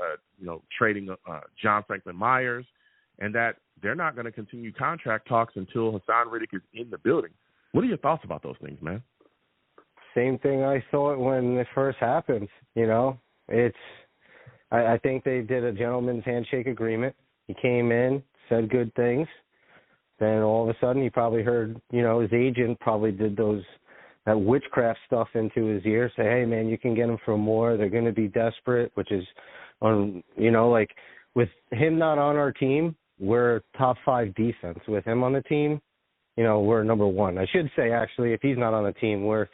trading John Franklin Myers, and that they're not going to continue contract talks until Haason Reddick is in the building. What are your thoughts about those things, man? Same thing I thought when it first happened. I think they did a gentleman's handshake agreement. He came in, said good things. Then all of a sudden he probably heard, his agent probably did that witchcraft stuff into his ear, say, hey, man, you can get them for more. They're going to be desperate, which is, like with him not on our team, we're top 5 defense. With him on the team, we're number 1. I should say, actually, if he's not on the team, we're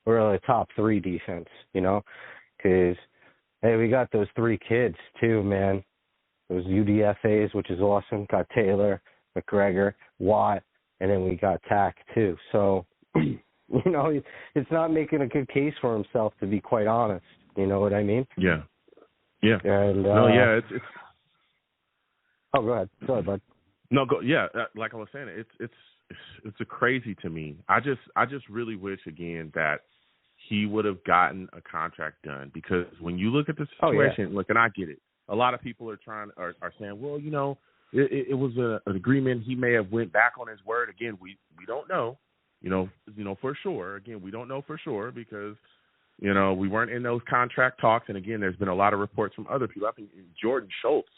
a top 3 defense, because, hey, we got those 3 kids too, man. Those UDFAs, which is awesome. Got Taylor, McGregor, Watt, and then we got Tack too. So, You know, it's not making a good case for himself, to be quite honest. You know what I mean? Yeah. Yeah. And it's. Oh, go ahead, bud. No, go. Yeah, like I was saying, it's a crazy to me. I just really wish again that he would have gotten a contract done, because when you look at the situation, look, and I get it. A lot of people are saying, well, you know, it was an agreement. He may have went back on his word. Again, we don't know, you know for sure. Again, we don't know for sure because, you know, we weren't in those contract talks. And again, there's been a lot of reports from other people. I think Jordan Schultz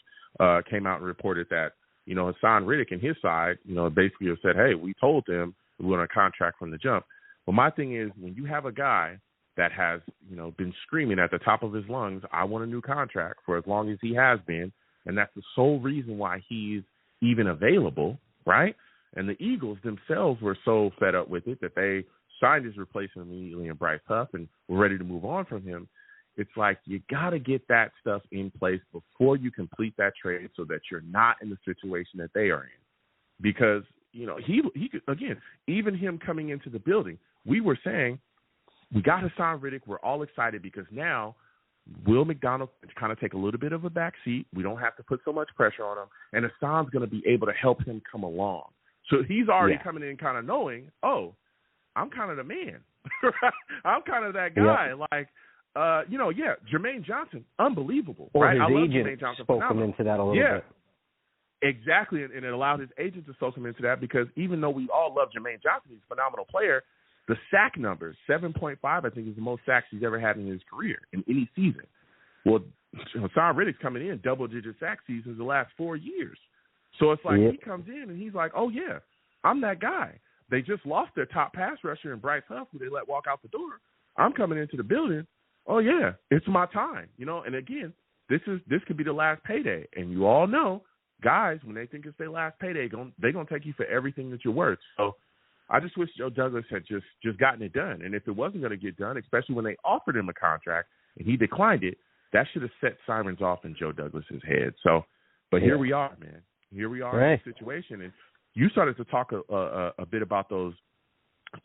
came out and reported that, you know, Haason Reddick and his side, you know, basically have said, hey, we told them we want a contract from the jump. But my thing is, when you have a guy that has, you know, been screaming at the top of his lungs, I want a new contract for as long as he has been, and that's the sole reason why he's even available, right? And the Eagles themselves were so fed up with it that they signed his replacement immediately in Bryce Huff and were ready to move on from him. It's like you got to get that stuff in place before you complete that trade so that you're not in the situation that they are in. Because, you know, he could, again, even him coming into the building, we were saying, we got Haason Reddick. We're all excited because now Will McDonald can kind of take a little bit of a back seat. We don't have to put so much pressure on him. And Hasan's going to be able to help him come along. So he's already coming in kind of knowing, oh, I'm kind of the man. I'm kind of that guy. Like, you know, Jermaine Johnson, unbelievable. Or right? his I love agent Jermaine Johnson. spoke him into that a little bit. Exactly, and it allowed his agent to soak him into that because even though we all love Jermaine Johnson, he's a phenomenal player, the sack numbers, 7.5, I think, is the most sacks he's ever had in his career in any season. Well, Haason Reddick's coming in double-digit sack seasons the last 4 years. So it's like he comes in and he's like, oh, yeah, I'm that guy. They just lost their top pass rusher in Bryce Huff, who they let walk out the door. I'm coming into the building. Oh, yeah, it's my time. You know, and again, this could be the last payday. And you all know, guys, when they think it's their last payday, they're going to take you for everything that you're worth. So I just wish Joe Douglas had just gotten it done. And if it wasn't going to get done, especially when they offered him a contract and he declined it, that should have set sirens off in Joe Douglas's head. So, but here we are, man. Here we are in the situation. And you started to talk a bit about those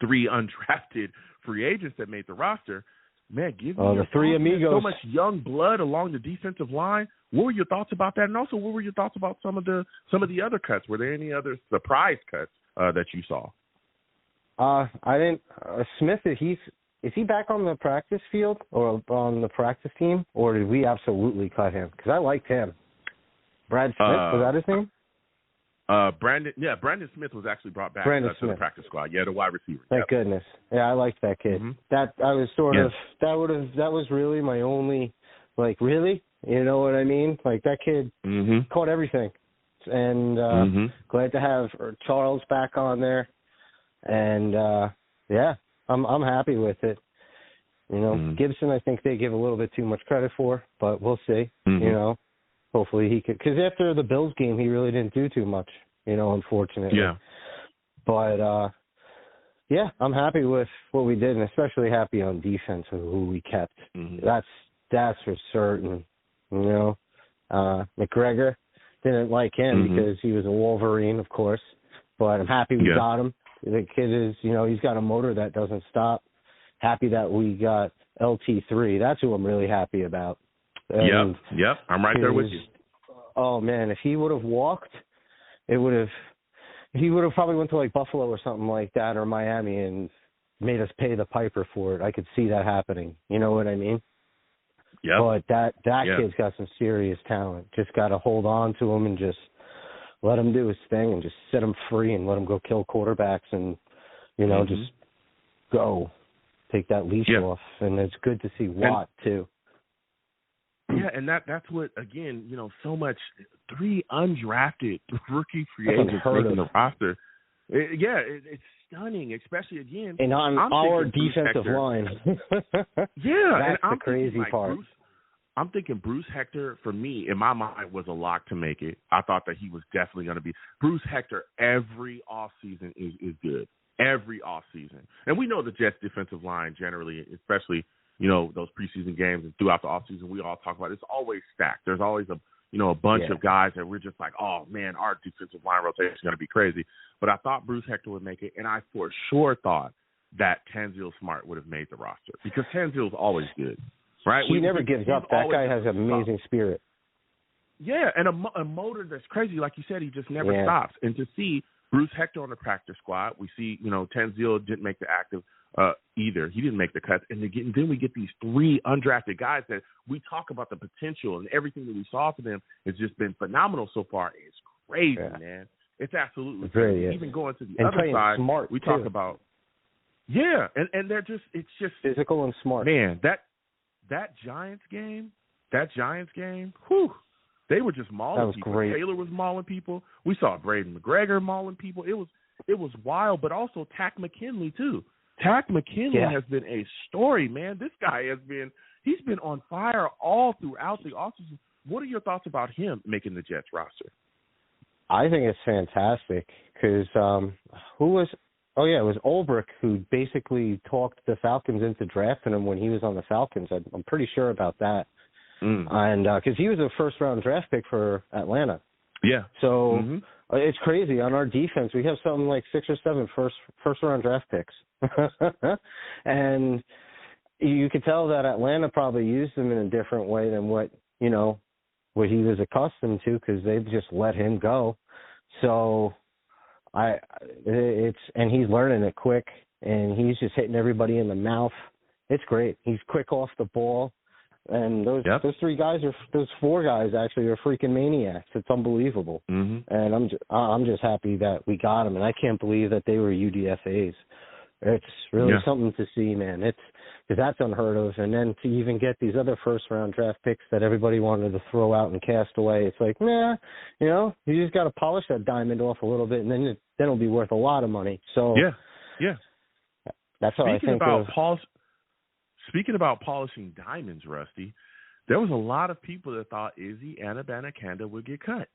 3 undrafted free agents that made the roster. Man, give me the 3 amigos. So much young blood along the defensive line. What were your thoughts about that? And also, what were your thoughts about some of the other cuts? Were there any other surprise cuts that you saw? I didn't. Smith, is he back on the practice field or on the practice team, or did we absolutely cut him? Because I liked him. Brad Smith, was that his name? Brandon Smith was actually brought back to the practice squad. Yeah, the wide receiver. Thank goodness. Yeah, I liked that kid. Mm-hmm. That I was sort of that was really my only, like, really, you know what I mean? Like, that kid caught everything, and glad to have Charles back on there, and I'm happy with it. You know, Gibson, I think they give a little bit too much credit for, but we'll see. You know. Hopefully he could, because after the Bills game, he really didn't do too much, you know, unfortunately. Yeah. But, I'm happy with what we did, and especially happy on defense with who we kept. That's for certain, you know. McGregor, didn't like him because he was a Wolverine, of course, but I'm happy we got him. The kid is, you know, he's got a motor that doesn't stop. Happy that we got LT3. That's who I'm really happy about. Yep. I'm right there with you. Oh man, if he would have walked, he would have probably went to like Buffalo or something like that, or Miami, and made us pay the piper for it. I could see that happening. You know what I mean? Yeah. But that kid's got some serious talent. Just got to hold on to him and just let him do his thing and just set him free and let him go kill quarterbacks and, you know, just go take that leash off. And it's good to see Watt too. Yeah, and that's what, again, you know, so much 3 undrafted rookie free agents making the roster. It's stunning, especially, again. And on our defensive line. That's the crazy part. I'm thinking Bruce Hector, for me, in my mind, was a lock to make it. I thought that he was definitely going to be. Bruce Hector, every offseason is good. Every offseason. And we know the Jets' defensive line generally, especially, you know, those preseason games and throughout the offseason, we all talk about it. It's always stacked. There's always a bunch of guys that we're just like, oh, man, our defensive line rotation is going to be crazy. But I thought Bruce Hector would make it, and I for sure thought that Tanzil Smart would have made the roster because Tanzil's always good, right? He never gives up. That guy has an amazing spirit. Yeah, and a motor that's crazy. Like you said, he just never stops. And to see Bruce Hector on the practice squad, we see, Tanzil didn't make the active either. He didn't make the cuts. And then we get these 3 undrafted guys that we talk about the potential and everything that we saw for them has just been phenomenal so far. It's crazy, man. It's absolutely crazy. Even going to the other side, smart we talk about and they're just it's just physical and smart. Man, that Giants game, whew, they were just mauling people. Great. Taylor was mauling people. We saw Braden McGregor mauling people. It was wild, but also Tack McKinley too. Tack McKinley has been a story, man. This guy he's been on fire all throughout the offseason. What are your thoughts about him making the Jets roster? I think it's fantastic because it was Ulbrich who basically talked the Falcons into drafting him when he was on the Falcons. I'm pretty sure about that. And because he was a first-round draft pick for Atlanta. Yeah. So it's crazy. On our defense, we have something like 6 or 7 first-round draft picks. And you could tell that Atlanta probably used him in a different way than what he was accustomed to because they've just let him go. So and he's learning it quick, and he's just hitting everybody in the mouth. It's great. He's quick off the ball. And those 4 guys actually are freaking maniacs. It's unbelievable. And I'm just happy that we got them, and I can't believe that they were UDFAs. It's really something to see, man. Because that's unheard of. And then to even get these other first-round draft picks that everybody wanted to throw out and cast away, it's like, you just got to polish that diamond off a little bit, and then it'll be worth a lot of money. So that's how I think of. Speaking about polishing diamonds, Rusty, there was a lot of people that thought Izzy Abanikanda would get cut.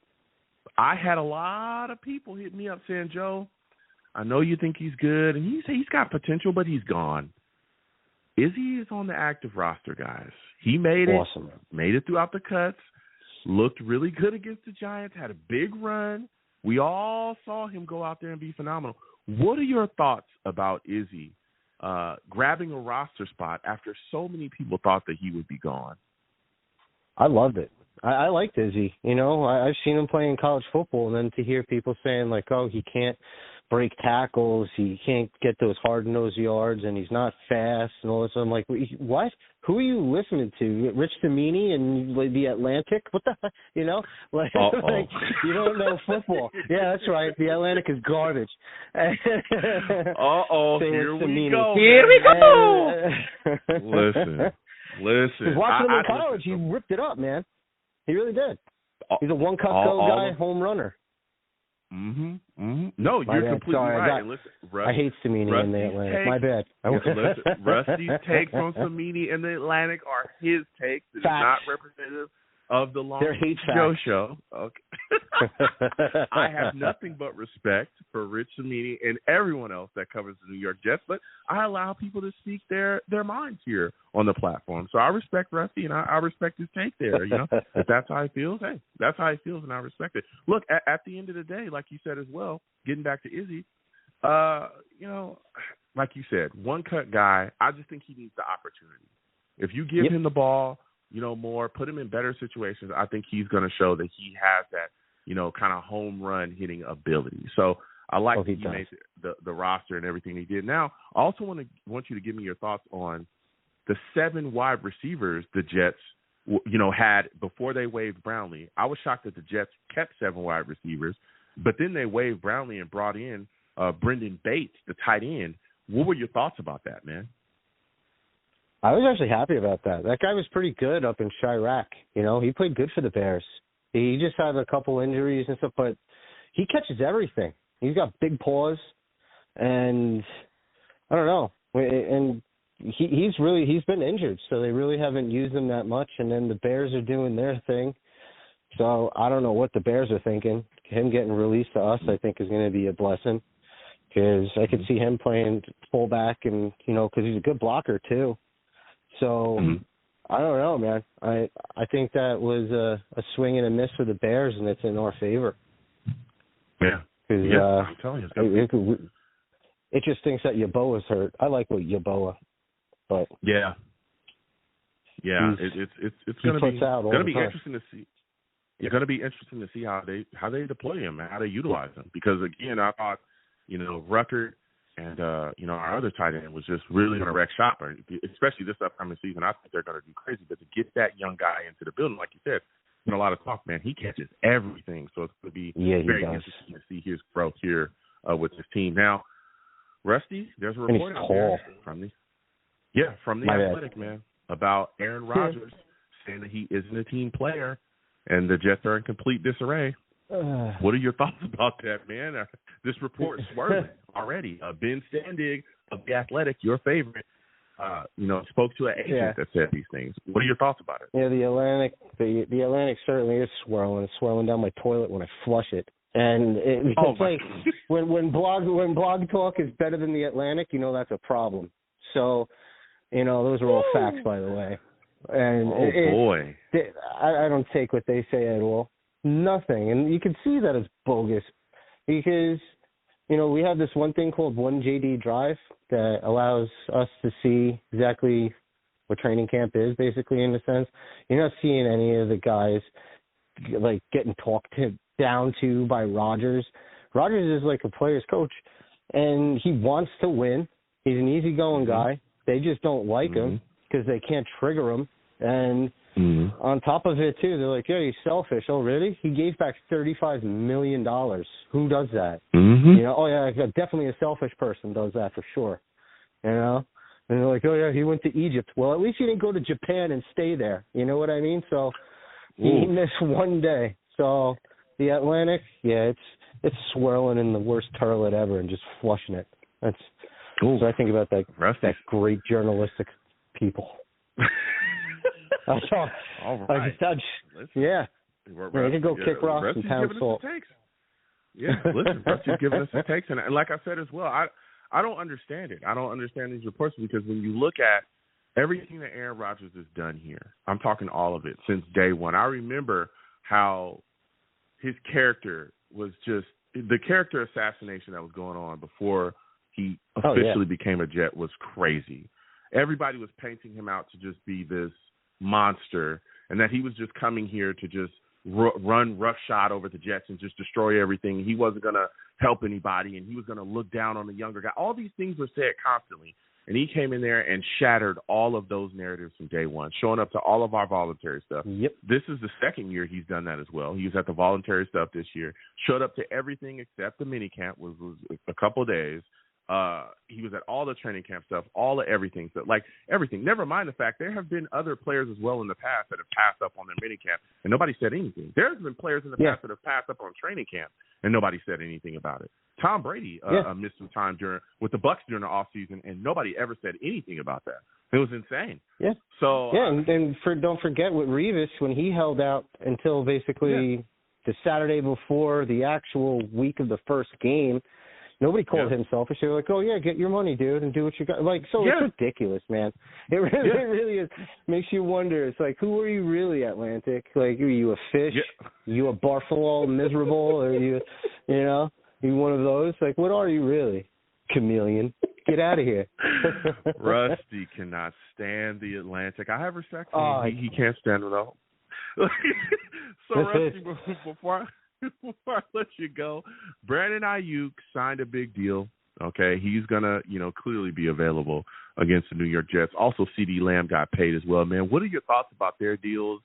I had a lot of people hit me up saying, Joe, I know you think he's good, and he's got potential, but he's gone. Izzy is on the active roster, guys. He made it throughout the cuts, looked really good against the Giants, had a big run. We all saw him go out there and be phenomenal. What are your thoughts about Izzy grabbing a roster spot after so many people thought that he would be gone? I loved it. I liked Izzy. I've seen him play in college football, and then to hear people saying, like, oh, he can't break tackles, he can't get those hard-nosed yards, and he's not fast and all this. I'm like, what? Who are you listening to? Rich Cimini and the Atlantic? What the heck? Like you don't know football. Yeah, that's right. The Atlantic is garbage. Here we go. Listen. Watching him in college, he ripped it up, man. He really did. He's a one Cutco guy, home runner. No, you're completely right. I hate Cimini in the Atlantic. My bad. Rusty's takes on Cimini in the Atlantic are his takes. It is not representative of the Long Beach Joe Show. Okay. I have nothing but respect for Rich Cimini and everyone else that covers the New York Jets, but I allow people to speak their minds here on the platform. So I respect Rusty, and I respect his take there. If that's how he feels, hey, that's how he feels, and I respect it. Look, at the end of the day, like you said as well, getting back to Izzy, like you said, one-cut guy, I just think he needs the opportunity. If you give him the ball, more, put him in better situations, I think he's going to show that he has that, kind of home run hitting ability. So I like that he made the roster and everything he did. Now, I also want you to give me your thoughts on the 7 wide receivers the Jets, had before they waived Brownlee. I was shocked that the Jets kept 7 wide receivers, but then they waived Brownlee and brought in Brendan Bates, the tight end. What were your thoughts about that, man? I was actually happy about that. That guy was pretty good up in Chirac. He played good for the Bears. He just had a couple injuries and stuff, but he catches everything. He's got big paws, and I don't know. And he's been injured, so they really haven't used him that much. And then the Bears are doing their thing. So I don't know what the Bears are thinking. Him getting released to us, I think, is going to be a blessing because I could see him playing fullback and, because he's a good blocker too. So I don't know, man. I think that was a swing and a miss for the Bears, and it's in our favor. Yeah. I'm telling you. It just thinks that Yeboah's hurt. I like what Yeboah, but yeah, it's going to be interesting to see. It's going to be interesting to see how they deploy him and how they utilize him. Because again, I thought, Rucker and our other tight end was just really going to wreck shop, especially this upcoming season. I think they're going to do crazy. But to get that young guy into the building, like you said, been a lot of talk, man. He catches everything, so it's going to be very interesting to see his growth here with his team. Now, Rusty, there's a report out there from the Athletic, man, about Aaron Rodgers saying that he isn't a team player and the Jets are in complete disarray. What are your thoughts about that, man? This report swirling already. Ben Standig of the Athletic, your favorite, spoke to an agent that said these things. What are your thoughts about it? Yeah, the Atlantic certainly is swirling. It's swirling down my toilet when I flush it. And it's like when blog talk is better than the Atlantic, that's a problem. So, those are all facts, by the way. And boy, I don't take what they say at all. Nothing. And you can see that it's bogus because, we have this one thing called 1JD Drive that allows us to see exactly what training camp is, basically, in a sense. You're not seeing any of the guys, like, getting talked down to by Rodgers. Rodgers is like a player's coach, and he wants to win. He's an easygoing guy. They just don't like him because they can't trigger him. And on top of it, too, they're like, yeah, he's selfish. Oh, really? He gave back $35 million. Who does that? Definitely a selfish person does that for sure. And they're like, oh, yeah, he went to Egypt. Well, at least he didn't go to Japan and stay there. You know what I mean? So he missed one day. So the Atlantic, it's swirling in the worst turlet ever and just flushing it. That's so I think about that great journalistic people. All right. I could go kick rocks and pound salt. Yeah, listen, Rusty's giving us his takes. And like I said as well, I don't understand it. I don't understand these reports because when you look at everything that Aaron Rodgers has done here, I'm talking all of it since day one. I remember how his character was just the character assassination that was going on before he officially became a Jet was crazy. Everybody was painting him out to just be this monster and that he was just coming here to just run roughshod over the Jets and just destroy everything. He wasn't going to help anybody and he was going to look down on the younger guy. All these things were said constantly. And he came in there and shattered all of those narratives from day one, showing up to all of our voluntary stuff. Yep. This is the second year he's done that as well. He was at the voluntary stuff this year, showed up to everything except the mini camp, was a couple of days. He was at all the training camp stuff, all the everything stuff, like everything. Never mind the fact there have been other players as well in the past that have passed up on their mini camp and nobody said anything. There's been players in the past that have passed up on training camp and nobody said anything about it. Tom Brady missed some time with the Bucs during the offseason, and nobody ever said anything about that. It was insane. Yeah. So and don't forget with Revis when he held out until basically the Saturday before the actual week of the first game. Nobody called him selfish. They were like, "Oh yeah, get your money, dude, and do what you got." Like, so it's ridiculous, man. It really is. Makes you wonder. It's like, who are you really, Atlantic? Like, are you a fish? Yeah. You a Barfalo miserable? Or you one of those? Like, what are you really? Chameleon. Get out of here. Rusty cannot stand the Atlantic. I have respect for him. He can't stand it all. So, Rusty, before I let you go, Brandon Ayuk signed a big deal. Okay, he's gonna, clearly be available against the New York Jets. Also, CeeDee Lamb got paid as well. Man, what are your thoughts about their deals?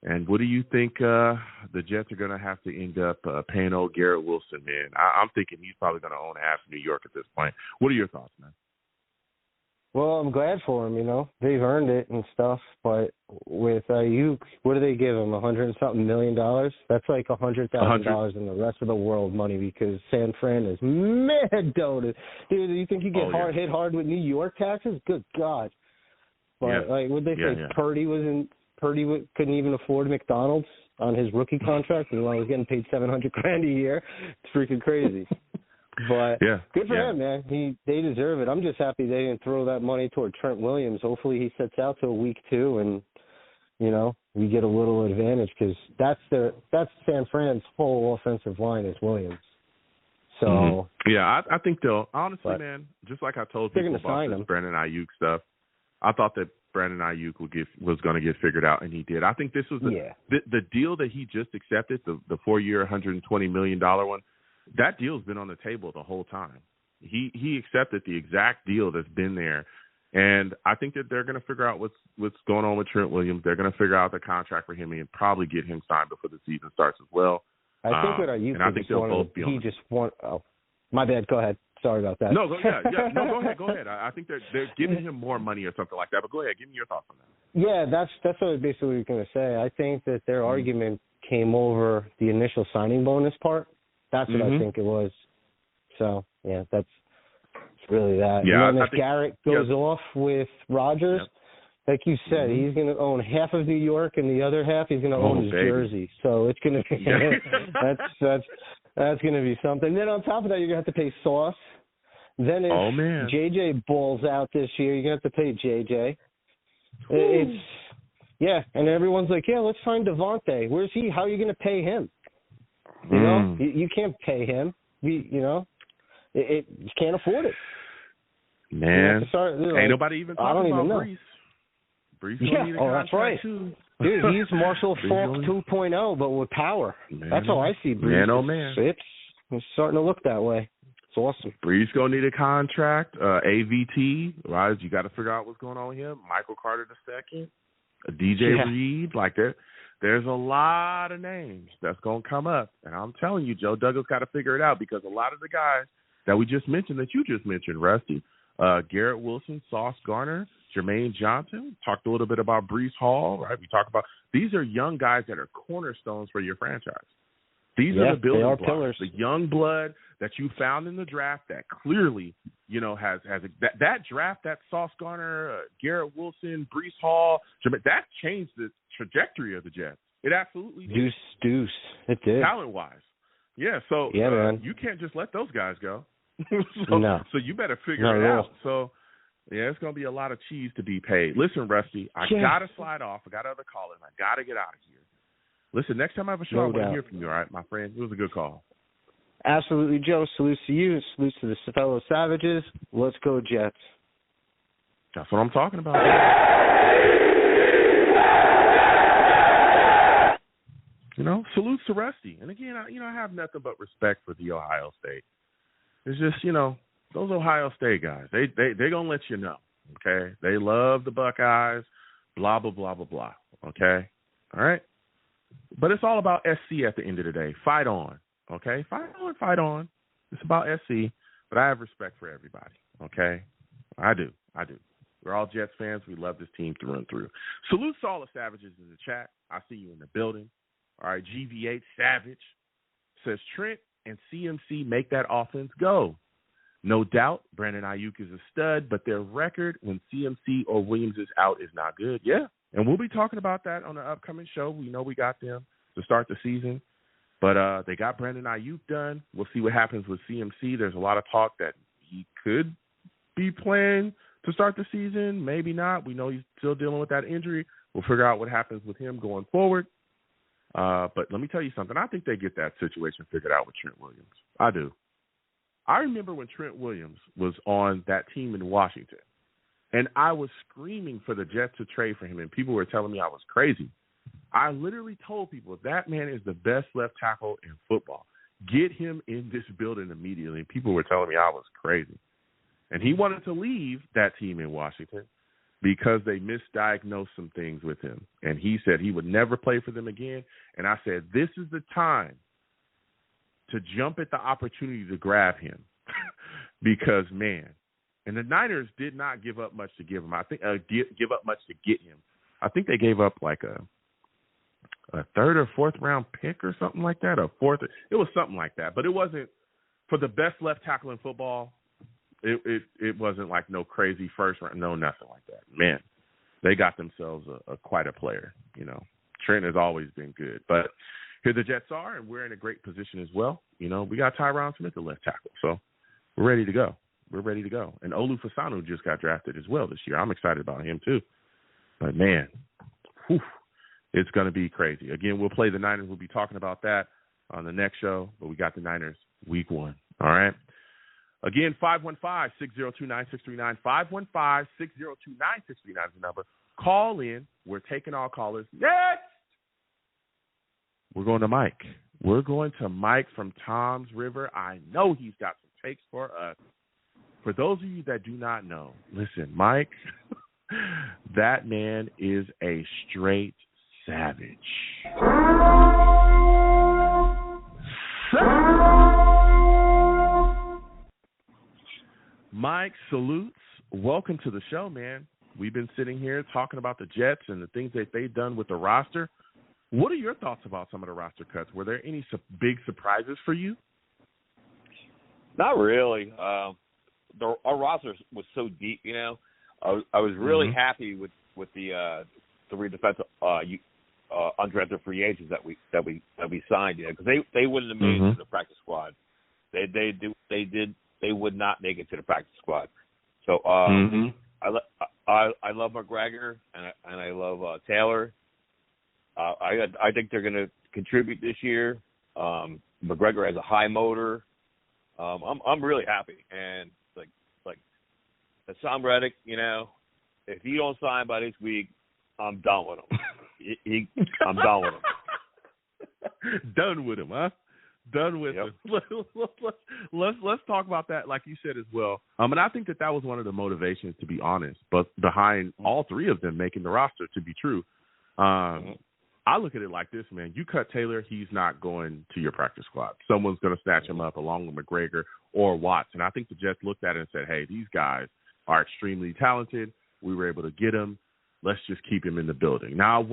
And what do you think the Jets are gonna have to end up paying old Garrett Wilson? Man, I'm thinking he's probably gonna own half of New York at this point. What are your thoughts, man? Well, I'm glad for him, They've earned it and stuff. But with Ayuk, what do they give him, $100-something million? That's like $100,000 in the rest of the world money because San Fran is mad doted. Dude, you think you get hit hard with New York taxes? Good God. But, what'd they say? Purdy couldn't even afford McDonald's on his rookie contract and he was getting paid $700,000 a year. It's freaking crazy. But good for him, man. They deserve it. I'm just happy they didn't throw that money toward Trent Williams. Hopefully he sets out till week 2 and, we get a little advantage because that's San Fran's whole offensive line is Williams. So yeah, I think they'll honestly, man. Just like I told people about this Brandon Ayuk stuff, I thought that Brandon Ayuk was going to get figured out, and he did. I think this was the deal that he just accepted, the 4-year, $120 million one. That deal's been on the table the whole time. He accepted the exact deal that's been there, and I think that they're going to figure out what's going on with Trent Williams. They're going to figure out the contract for him and probably get him signed before the season starts as well. I think what Ayuk and I think they'll both be on. Oh, my bad. Go ahead. Sorry about that. No, go ahead. I think they're giving him more money or something like that. But go ahead, give me your thoughts on that. Yeah, that's what I was basically going to say. I think that their argument came over the initial signing bonus part. That's what I think it was. So yeah, that's really that. Yeah, and then if Garrett goes off with Rodgers, like you said, he's going to own half of New York, and the other half he's going to own his jersey. So it's going to be that's going to be something. Then on top of that, you're going to have to pay Sauce. Then if JJ balls out this year, you're going to have to pay JJ. And everyone's like, yeah, let's sign Devontae. Where's he? How are you going to pay him? You know, you can't pay him. You can't afford it. Man, ain't nobody even talking about Brees. Brees don't need a contract that's right. too. Dude, he's Marshall Falk 2.0, but with power. That's how I see Brees. It's starting to look that way. It's awesome. Brees gonna need a contract. AVT, right? You got to figure out what's going on with him. Michael Carter II, DJ Reed, like that. There's a lot of names that's gonna come up, and I'm telling you, Joe Douglas got to figure it out because a lot of the guys that we just mentioned, that you just mentioned, Rusty, Garrett Wilson, Sauce Gardner, Jermaine Johnson, talked a little bit about Breece Hall, right? We talked about these are young guys that are cornerstones for your franchise. These are the building blocks, pillars. The young blood that you found in the draft that clearly, has that draft, that Sauce Gardner, Garrett Wilson, Breece Hall, that changed the trajectory of the Jets. It absolutely did. Deuce. It did. Talent-wise. Yeah, so man. You can't just let those guys go. No. So you better figure it out. So, yeah, it's going to be a lot of cheese to be paid. Listen, Rusty, I got to slide off. I got other callers. I got to get out of here. Listen, next time I have a show, I want to hear from you, all right, my friend? It was a good call. Absolutely, Joe. Salutes to you. Salutes to the fellow Savages. Let's go, Jets. That's what I'm talking about. Salutes to Rusty. And again, I have nothing but respect for the Ohio State. It's just, those Ohio State guys, they going to let you know, okay? They love the Buckeyes, blah, blah, blah, blah, blah, okay? All right? But it's all about SC at the end of the day. Fight on, okay? Fight on. It's about SC, but I have respect for everybody, okay? I do. We're all Jets fans. We love this team through and through. Salute to all the Savages in the chat. I see you in the building. All right, GV8 Savage says Trent and CMC make that offense go. No doubt, Brandon Ayuk is a stud, but their record when CMC or Williams is out is not good. Yeah, and we'll be talking about that on the upcoming show. We know we got them to start the season, but they got Brandon Ayuk done. We'll see what happens with CMC. There's a lot of talk that he could be playing to start the season, maybe not. We know he's still dealing with that injury. We'll figure out what happens with him going forward. But let me tell you something. I think they get that situation figured out with Trent Williams. I do. I remember when Trent Williams was on that team in Washington, and I was screaming for the Jets to trade for him, and people were telling me I was crazy. I literally told people, that man is the best left tackle in football. Get him in this building immediately. And people were telling me I was crazy. And he wanted to leave that team in Washington because they misdiagnosed some things with him. And he said he would never play for them again. And I said, this is the time to jump at the opportunity to grab him because, man, and the Niners did not give up much to give him. I think give up much to get him. I think they gave up like a third or fourth round pick or something like that. It was something like that. But it wasn't for the best left tackle in football. It wasn't like no crazy first round, no nothing like that. Man, they got themselves quite a player. Trent has always been good, but here the Jets are, and we're in a great position as well. We got Tyron Smith at left tackle, so we're ready to go. And Olu Fasanu just got drafted as well this year. I'm excited about him too. But man, it's going to be crazy. Again, we'll play the Niners. We'll be talking about that on the next show. But we got the Niners week 1 All right. Again, 515-602-9639. 515-602-9639 is the number. Call in. We're taking all callers. Next, we're going to Mike. We're going to Mike from Tom's River. I know he's got some takes for us. For those of you that do not know, listen, Mike, that man is a straight savage. Mike, salutes. Welcome to the show, man. We've been sitting here talking about the Jets and the things that they've done with the roster. What are your thoughts about some of the roster cuts? Were there any big surprises for you? Not really. Our roster was so deep, you know. I was really happy with the three defensive undrafted free agents that we signed, you know, because they wouldn't have made it to the practice squad. They would not make it to the practice squad. So I love McGregor and I love Taylor. I think they're going to contribute this year. McGregor has a high motor. I'm really happy, and like Haason Reddick, you know, if you don't sign by this week, I'm done with him. I'm done with him. Done with him, huh? Done with him. Let's talk about that, like you said as well. And I think that was one of the motivations, to be honest, but behind all three of them making the roster, to be true. I look at it like this, man. You cut Taylor, he's not going to your practice squad. Someone's going to snatch him up along with McGregor or Watts. And I think the Jets looked at it and said, hey, these guys are extremely talented. We were able to get him. Let's just keep him in the building. Now, I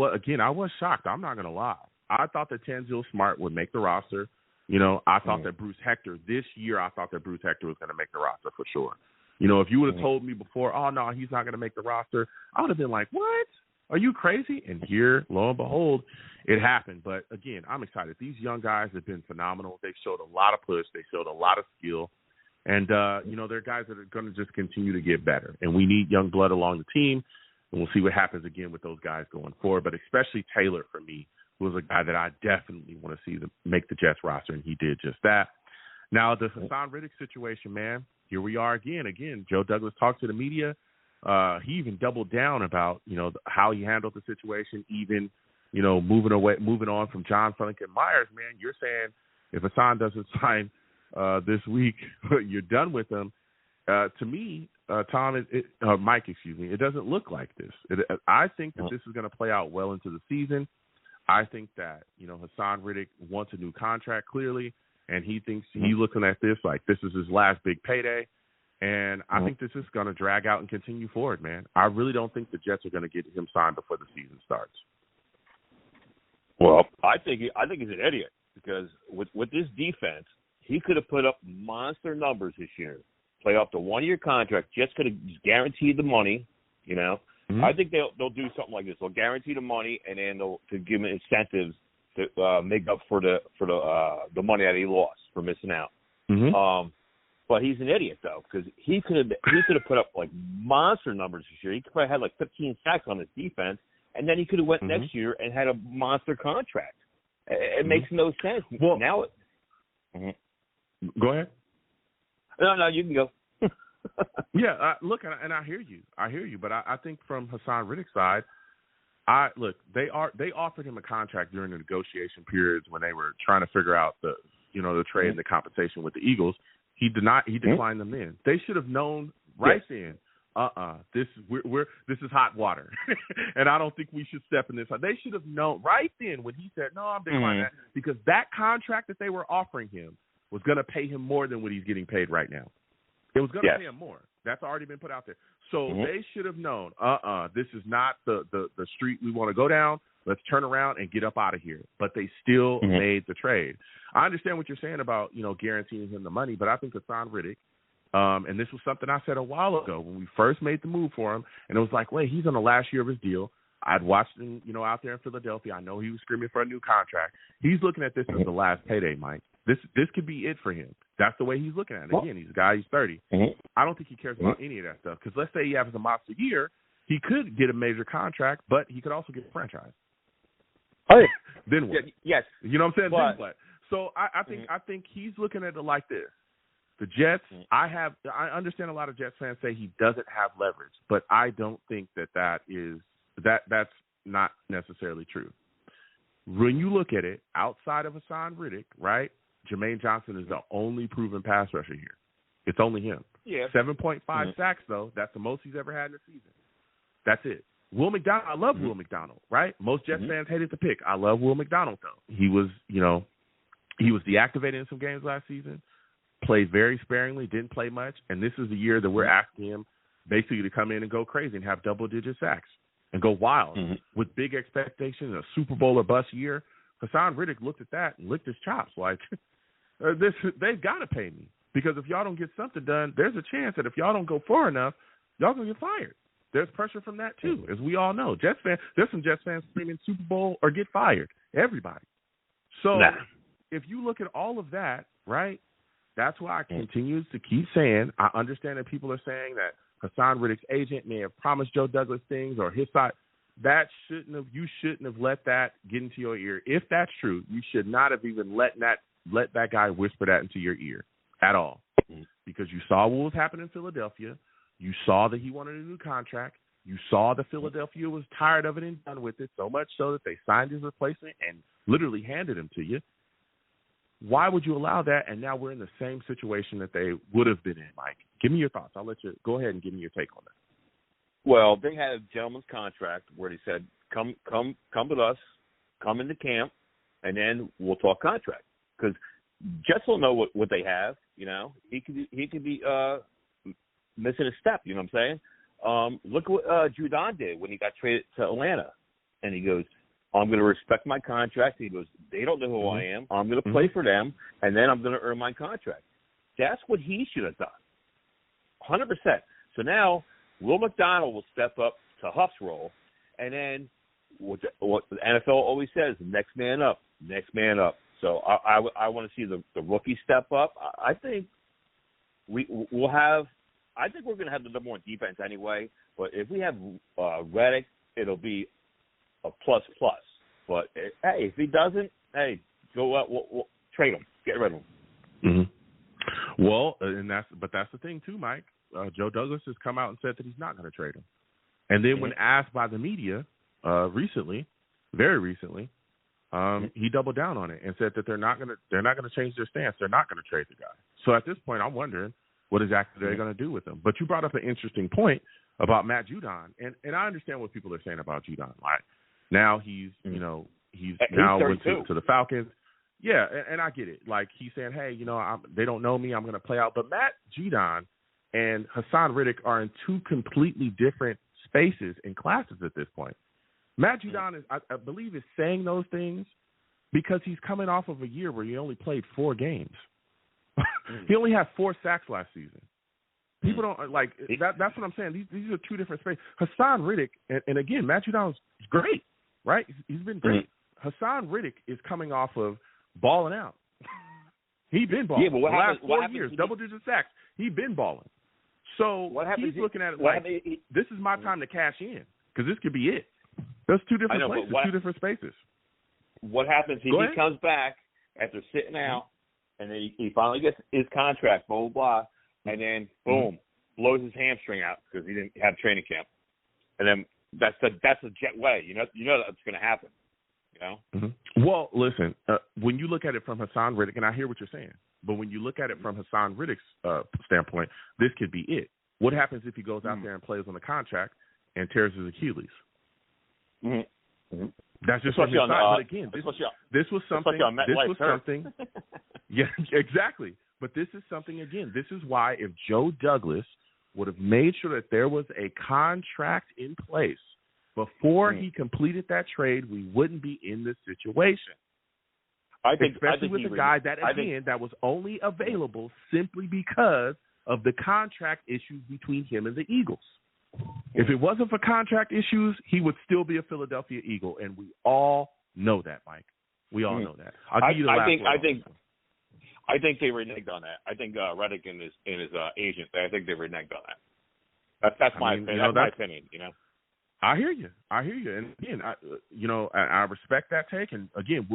was shocked. I'm not going to lie. I thought that Tanzil Smart would make the roster. You know, I thought that Bruce Hector, this year, I thought that Bruce Hector was going to make the roster for sure. You know, if you would have told me before, oh, no, he's not going to make the roster, I would have been like, what? Are you crazy? And here, lo and behold, it happened. But, again, I'm excited. These young guys have been phenomenal. They've showed a lot of push. They showed a lot of skill. And, you know, they're guys that are going to just continue to get better. And we need young blood along the team. And we'll see what happens again with those guys going forward. But especially Taylor, for me, was a guy that I definitely want to see make the Jets roster, and he did just that. Now, the Haason Reddick situation, man, here we are again. Joe Douglas talked to the media. He even doubled down about, you know, how he handled the situation, even, you know, moving on from John Franklin Myers. Man, you're saying if Haason doesn't sign this week, you're done with him. To me, Mike, it doesn't look like this. I think that this is going to play out well into the season. I think that, you know, Haason Reddick wants a new contract, clearly, and he thinks he's looking at this like this is his last big payday. And I think this is going to drag out and continue forward, man. I really don't think the Jets are going to get him signed before the season starts. Well, I think he's an idiot because with this defense, he could have put up monster numbers this year, play off the 1-year contract, just could have guaranteed the money, you know. I think they'll do something like this. They'll guarantee the money, and then they'll give him incentives to make up for the money that he lost for missing out. But he's an idiot though, because he could have put up like monster numbers this year. He could have had like 15 sacks on his defense, and then he could have went next year and had a monster contract. It makes no sense. Well, now go ahead. No, you can go. Yeah, look, and I hear you. But I think from Haason Reddick's side, they offered him a contract during the negotiation periods when they were trying to figure out the trade and the compensation with the Eagles. He declined them then. They should have known then. This is hot water, and I don't think we should step in this. They should have known right then when he said, no, I'm declining that, because that contract that they were offering him was going to pay him more than what he's getting paid right now. It was going to pay him more. That's already been put out there. So they should have known, this is not the street we want to go down. Let's turn around and get up out of here. But they still made the trade. I understand what you're saying about, guaranteeing him the money, but I think Haason Reddick, and this was something I said a while ago when we first made the move for him, and it was like, wait, he's on the last year of his deal. I'd watched him, out there in Philadelphia. I know he was screaming for a new contract. He's looking at this as the last payday, Mike. This could be it for him. That's the way he's looking at it. Again, he's a guy, he's 30. I don't think he cares about any of that stuff, because let's say he has a monster year, he could get a major contract, but he could also get a franchise. Oh, yeah. Then what? Yes. You know what I'm saying? Then what? So I think he's looking at it like this. The Jets, I understand a lot of Jets fans say he doesn't have leverage, but I don't think that's not necessarily true. When you look at it, outside of Haason Reddick, right, Jermaine Johnson is the only proven pass rusher here. It's only him. Yeah. 7.5 sacks, though. That's the most he's ever had in a season. That's it. Will McDonald, I love Will McDonald, right? Most Jets fans hated the pick. I love Will McDonald, though. He was deactivated in some games last season, played very sparingly, didn't play much, and this is the year that we're asking him basically to come in and go crazy and have double-digit sacks and go wild with big expectations, a Super Bowl or bust year. Haason Reddick looked at that and licked his chops like, they've got to pay me. Because if y'all don't get something done, there's a chance that if y'all don't go far enough, y'all going to get fired. There's pressure from that, too, as we all know. There's some Jets fans screaming Super Bowl or get fired. Everybody. So if you look at all of that, right, that's why I continue to keep saying, I understand that people are saying that Haason Reddick's agent may have promised Joe Douglas things or his side. You shouldn't have let that get into your ear. If that's true, you should not have even let that guy whisper that into your ear at all. Because you saw what was happening in Philadelphia. You saw that he wanted a new contract. You saw that Philadelphia was tired of it and done with it, so much so that they signed his replacement and literally handed him to you. Why would you allow that? And now we're in the same situation that they would have been in, Mike. Give me your thoughts. I'll let you go ahead and give me your take on that. Well, they had a gentleman's contract where they said, come with us, come into camp, and then we'll talk contract. Because Jets will know what they have. You know, he could be missing a step. You know what I'm saying? Look at what Judon did when he got traded to Atlanta, and he goes, I'm going to respect my contract. He goes, they don't know who I am. I'm going to play for them, and then I'm going to earn my contract. That's what he should have done, 100%. So now Will McDonald will step up to Huff's role, and then what the NFL always says, next man up, next man up. So I want to see the rookie step up. I think we'll have – I think we're going to have the number one defense anyway. But if we have Reddick, it'll be a plus. But, hey, if he doesn't, hey, go out, we'll trade him. Get rid of him. Mm-hmm. Well, that's the thing too, Mike. Joe Douglas has come out and said that he's not going to trade him. And then when asked by the media very recently, he doubled down on it and said that they're not going to change their stance. They're not going to trade the guy. So at this point, I'm wondering what exactly they're going to do with him. But you brought up an interesting point about Matt Judon, and I understand what people are saying about Judon. Like now he's now went to the Falcons. Yeah, and I get it. Like he's saying, hey, they don't know me. I'm going to play out. But Matt Judon and Haason Reddick are in two completely different spaces and classes at this point. Matt Judon I believe, is saying those things because he's coming off of a year where he only played 4 games. He only had 4 sacks last season. People don't like that. That's what I'm saying. These are two different spaces. Haason Reddick, and again, Matt Judon is great, right? He's been great. Haason Reddick is coming off of balling out. He's been balling. Yeah, but the last 4 years, double-digit sacks. He's been balling. So he's looking at it like, this is my time to cash in because this could be it. There's two different places, two different spaces. What happens if he comes back after sitting out, and then he finally gets his contract, blah, blah, blah, and then, boom, blows his hamstring out because he didn't have training camp. And then that's the Jet way. You know that's going to happen. Well, listen, when you look at it from Haason Reddick, and I hear what you're saying, but when you look at it from Haason Reddick's standpoint, this could be it. What happens if he goes out there and plays on the contract and tears his Achilles? That's just what you're saying. But again, this was something. Yeah, exactly. But this is something, again, this is why if Joe Douglas would have made sure that there was a contract in place before he completed that trade, we wouldn't be in this situation. Especially with a guy that was only available simply because of the contract issues between him and the Eagles. If it wasn't for contract issues, he would still be a Philadelphia Eagle, and we all know that, Mike. We all know that. I'll give you the last word. I think they reneged on that. I think Reddick and his agent, I think they reneged on that. That's my opinion. That's my opinion. I hear you, and again, I respect that take, and again,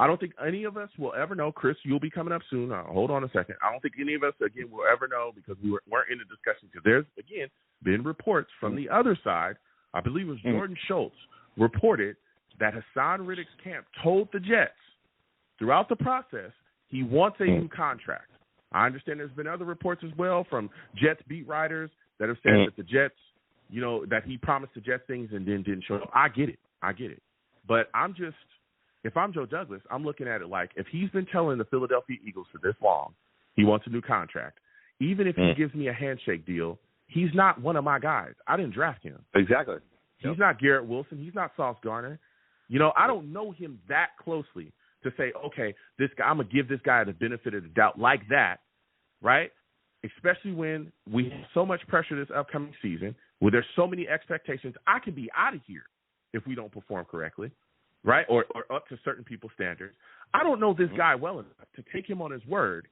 I don't think any of us will ever know. Chris, you'll be coming up soon. Hold on a second. I don't think any of us, again, will ever know because we weren't in the discussion. Because there's, again, been reports from the other side. I believe it was Jordan Schultz reported that Haason Reddick's camp told the Jets throughout the process he wants a new contract. I understand there's been other reports as well from Jets beat writers that have said that the Jets, you know, that he promised the Jets things and then didn't show up. I get it. But if I'm Joe Douglas, I'm looking at it like if he's been telling the Philadelphia Eagles for this long he wants a new contract, even if he gives me a handshake deal, he's not one of my guys. I didn't draft him. Exactly. He's not Garrett Wilson. He's not Sauce Gardner. You know, I don't know him that closely to say, okay, this guy, I'm going to give this guy the benefit of the doubt like that, right? Especially when we have so much pressure this upcoming season, where there's so many expectations. I could be out of here if we don't perform correctly, right, or up to certain people's standards. I don't know this guy well enough to take him on his word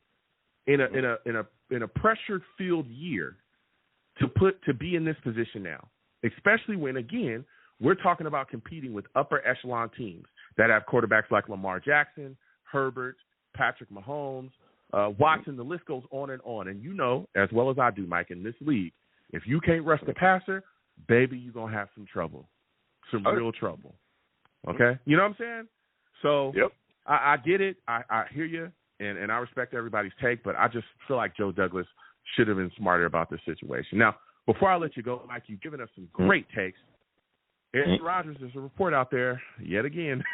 in a pressure-filled year to be in this position now, especially when, again, we're talking about competing with upper echelon teams that have quarterbacks like Lamar Jackson, Herbert, Patrick Mahomes, Watson. The list goes on. And you know as well as I do, Mike, in this league, if you can't rush the passer, baby, you're going to have some trouble, some real trouble. Okay? You know what I'm saying? So I get it. I hear you, and I respect everybody's take, but I just feel like Joe Douglas should have been smarter about this situation. Now, before I let you go, Mike, you've given us some great takes. Aaron Rodgers, there's a report out there yet again.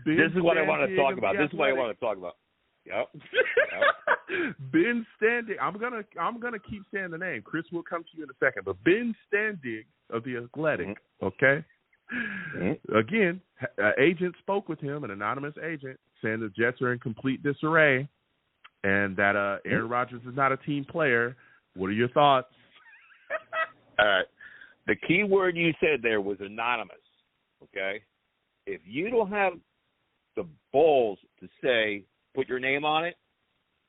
This is what I want to talk about. Yep. Ben Standig. I'm gonna keep saying the name. Chris will come to you in a second, but Ben Standig of the Athletic. Okay. Again, an agent spoke with him, an anonymous agent, saying the Jets are in complete disarray, and that Aaron Rodgers is not a team player. What are your thoughts? All right. The key word you said there was anonymous, okay? If you don't have the balls to say, put your name on it,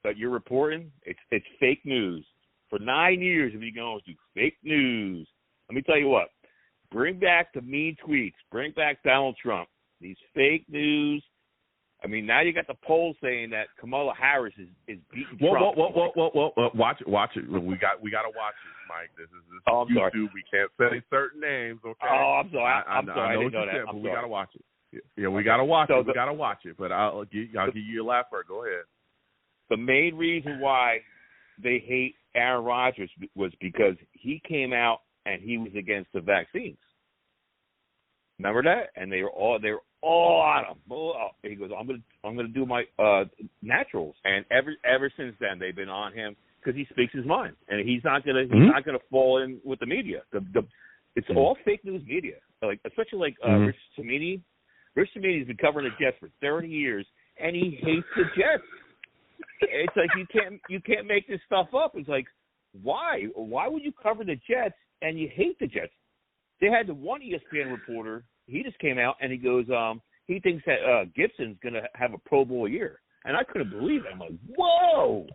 that you're reporting, it's fake news. For 9 years, we've been going through fake news. Let me tell you what. Bring back the mean tweets. Bring back Donald Trump. These fake news. I mean, now you got the polls saying that Kamala Harris is beating Trump. Whoa. Watch it. We got to watch it, Mike. This is YouTube. Sorry. We can't say certain names, okay? Oh, I'm sorry. I know what you said, but we got to watch it. Yeah, we got to watch it. We got to watch it. But I'll give you your last word. Go ahead. The main reason why they hate Aaron Rodgers was because he came out and he was against the vaccines. Remember that? And they were all on him. He goes, I'm gonna do my naturals. And ever since then they've been on him because he speaks his mind, and he's not gonna fall in with the media. It's all fake news media. Like especially like Rich Cimini. Rich Cimini's been covering the Jets for 30 years, and he hates the Jets. It's like you can't make this stuff up. It's like why would you cover the Jets and you hate the Jets? They had the one ESPN reporter. He just came out and he goes, he thinks that Gibson's going to have a Pro Bowl year, and I couldn't believe it. I'm like, whoa.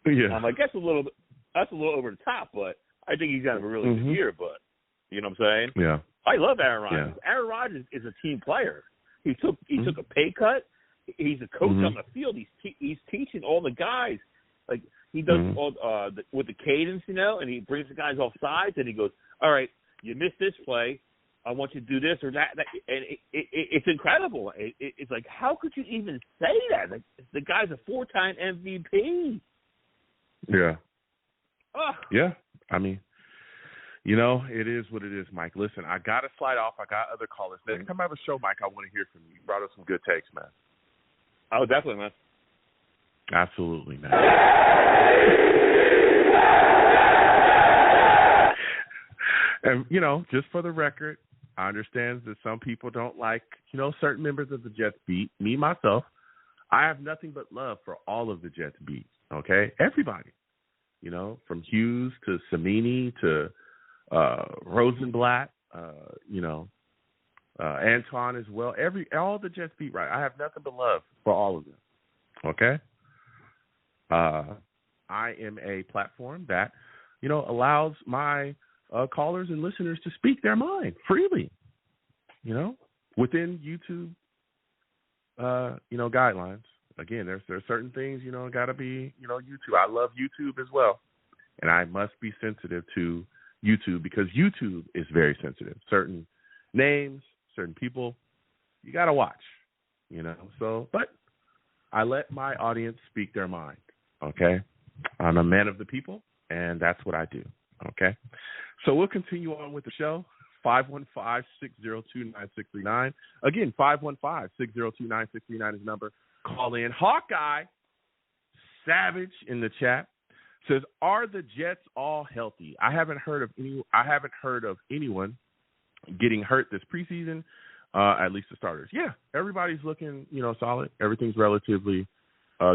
Yeah. I'm like, that's a little over the top, but I think he's going to have a really good year. But you know what I'm saying? Yeah. I love Aaron Rodgers. Yeah. Aaron Rodgers is a team player. He took a pay cut. He's a coach on the field. He's teaching all the guys. Like he does all with the cadence, you know, and he brings the guys off sides and he goes, all right, you missed this play. I want you to do this or that. And it's incredible. It's like, how could you even say that? Like, the guy's a 4-time MVP. Yeah. Ugh. Yeah. I mean, you know, it is what it is, Mike. Listen, I got to slide off. I got other callers. Next time I have a show, Mike, I want to hear from you. You brought us some good takes, man. Oh, definitely, man. Absolutely, man. And, you know, just for the record, I understand that some people don't like, you know, certain members of the Jets beat. Me, myself, I have nothing but love for all of the Jets beats, okay? Everybody, you know, from Hughes to Cimini to Rosenblatt, you know, Antoine as well. All the Jets beat right. I have nothing but love for all of them, okay? I am a platform that, you know, allows my callers and listeners to speak their mind freely, you know, within YouTube, guidelines. Again, there's certain things, got to be, YouTube. I love YouTube as well, and I must be sensitive to YouTube because YouTube is very sensitive. Certain names, certain people, you got to watch, So, but I let my audience speak their mind, okay? I'm a man of the people, and that's what I do, okay? So we'll continue on with the show. 515-602-9639. Again, 515-602-9639 is the number. Call in. Hawkeye Savage in the chat says, "Are the Jets all healthy? I haven't heard of anyone getting hurt this preseason. At least the starters. Yeah, everybody's looking, solid. Everything's relatively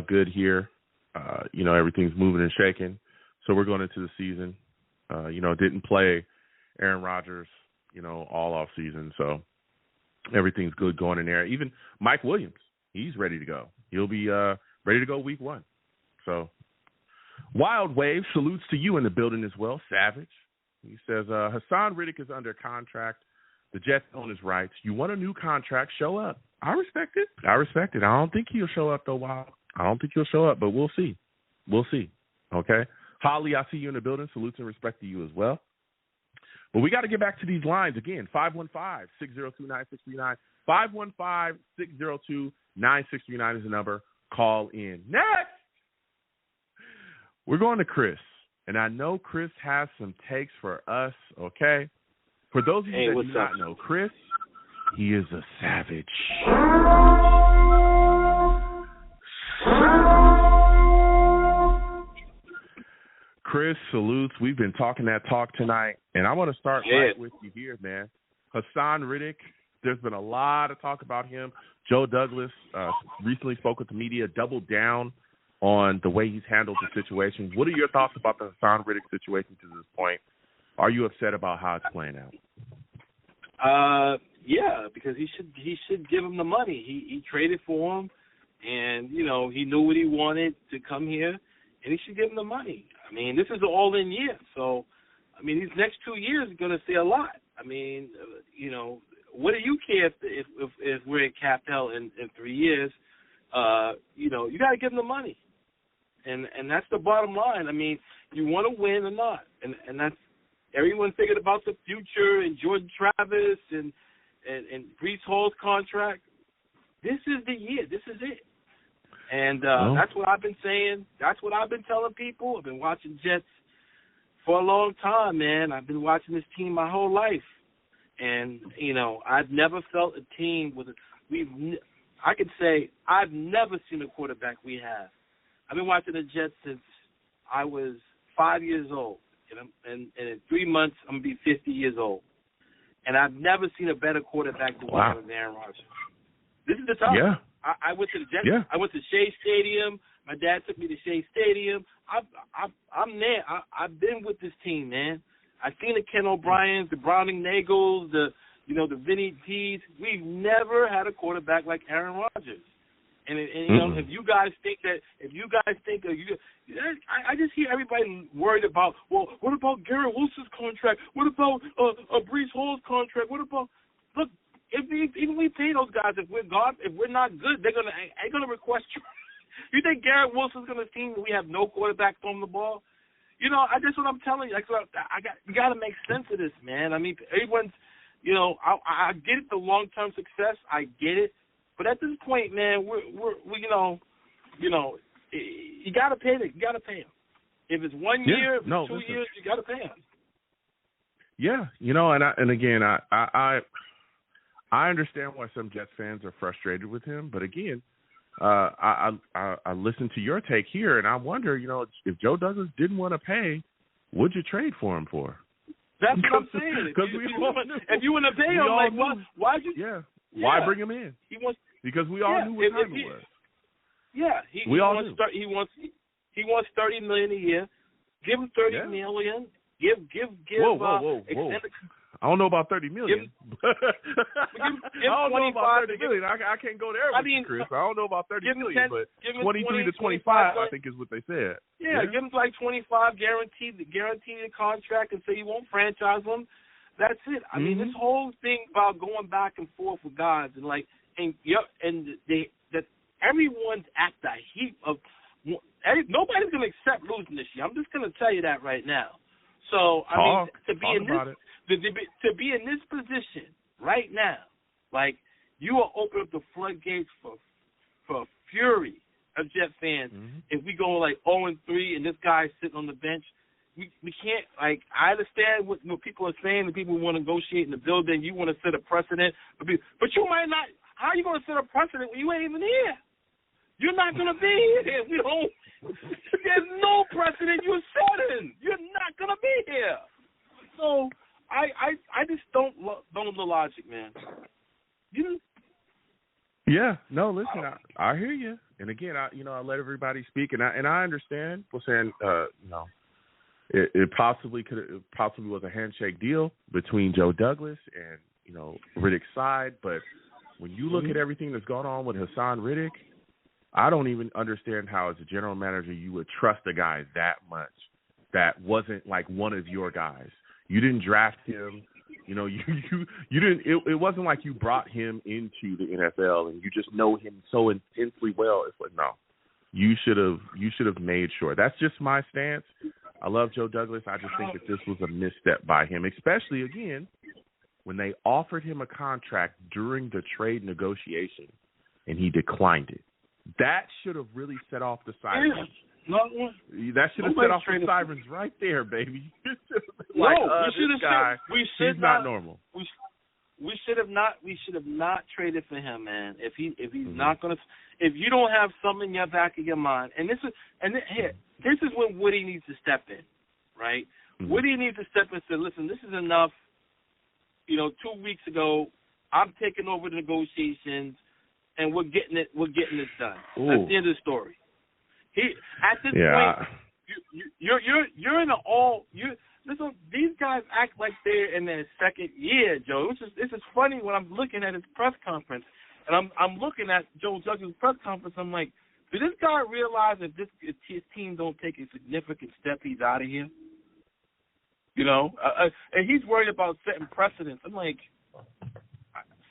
good here. Everything's moving and shaking. So we're going into the season. Didn't play Aaron Rodgers, all off season. So everything's good going in there. Even Mike Williams, he's ready to go. He'll be ready to go week 1. So Wild Wave salutes to you in the building as well, Savage. He says, Haason Reddick is under contract. The Jets own his rights. You want a new contract, show up. I respect it. I don't think he'll show up, though, Wild. I don't think he'll show up, but we'll see. Okay? Holly, I see you in the building. Salutes and respect to you as well. But we got to get back to these lines again. 515-602-9639. 515-602-9639 is the number. Call in. Next, we're going to Chris. And I know Chris has some takes for us, okay? For those of you that do not know, Chris, he is a savage. Chris, salutes. We've been talking that talk tonight, and I want to start right with you here, man. Haason Reddick, there's been a lot of talk about him. Joe Douglas recently spoke with the media, doubled down on the way he's handled the situation. What are your thoughts about the Haason Reddick situation to this point? Are you upset about how it's playing out? Yeah, because he should give him the money. He traded for him, and he knew what he wanted to come here, and he should give him the money. I mean, this is an all-in year, so these next 2 years are going to say a lot. What do you care if we're at cap hell in 3 years? You got to give him the money, and that's the bottom line. You want to win or not, and that's. Everyone thinking about the future and Jordan Travis and Breece Hall's contract. This is the year. This is it. And that's what I've been saying. That's what I've been telling people. I've been watching Jets for a long time, man. I've been watching this team my whole life. And, I've never felt a team with I could say I've never seen a quarterback we have. I've been watching the Jets since I was 5 years old. And in 3 months, I'm going to be 50 years old. And I've never seen a better quarterback than Aaron Rodgers. This is the time. Yeah. I went to the Jets. Yeah. I went to Shea Stadium. My dad took me to Shea Stadium. I'm there. I've been with this team, man. I've seen the Ken O'Briens, the Browning Nagels, the Vinny T's. We've never had a quarterback like Aaron Rodgers. And if you guys think I just hear everybody worried about, well, what about Garrett Wilson's contract? What about Breece Hall's contract? What about look? Even we pay those guys, if we're not good, they're gonna request you. You think Garrett Wilson's gonna team we have no quarterback throwing the ball? That's what I'm telling you. You got to make sense of this, man. Everyone's, I get it, the long term success, I get it. But at this point, man, we you got to pay them. You got to pay them. If it's 1 year, 2 years, you got to pay them. Yeah, and again, I understand why some Jets fans are frustrated with him, but again, I listened to your take here, and I wonder, if Joe Douglas didn't want to pay, what'd you trade for him for? That's what I'm saying. If you want to pay him, why'd you? Yeah. Why bring him in? Because we all knew what time it was. Yeah, he wants $30 million a year. Give him $30 million. Give. Whoa. I don't know about $30 million. Give I don't know about $30 million. I can't go there with you, Chris. I don't know about $30 million, but 23 to 25, I think is what they said. Yeah, give him like 25, guaranteed the contract, and say you won't franchise him. That's it. I mean, this whole thing about going back and forth with guys and that everyone's at the heap of. Nobody's going to accept losing this year. I'm just going to tell you that right now. So to be in this position right now, like, you will open up the floodgates for fury of Jet fans if we go like 0-3 and this guy's sitting on the bench. We can't, like, I understand what people are saying, the people who want to negotiate in the building, you want to set a precedent, but you might not. How are you going to set a precedent when you ain't even here? You're not going to be here. There's no precedent you're setting. You're not going to be here. So I just don't know the logic, man. Yeah, no, listen, I hear you. And again, I let everybody speak, and I understand people saying, it possibly was a handshake deal between Joe Douglas and Reddick's side, but when you look at everything that's gone on with Haason Reddick, I don't even understand how, as a general manager, you would trust a guy that much that wasn't like one of your guys. You didn't draft him. You didn't. It wasn't like you brought him into the NFL and you just know him so intensely well. It's like, no, you should have made sure. That's just my stance. I love Joe Douglas. I just think that this was a misstep by him, especially again when they offered him a contract during the trade negotiation and he declined it. That should have really set off the sirens. That should have set off the sirens right there, baby. He's not normal. We should have not traded for him, man. If he's not gonna, if you don't have something in your back of your mind, this is when Woody needs to step in, right? Woody needs to step in and say, listen, this is enough. 2 weeks ago, I'm taking over the negotiations, and we're getting this done. That's the end of the story. At this point, you're in listen, these guys act like they're in their second year, Joe. This is funny when I'm looking at his press conference, and I'm looking at Joe Douglas' press conference. I'm like, did this guy realize if his team don't take a significant step, he's out of here? And he's worried about setting precedents. I'm like,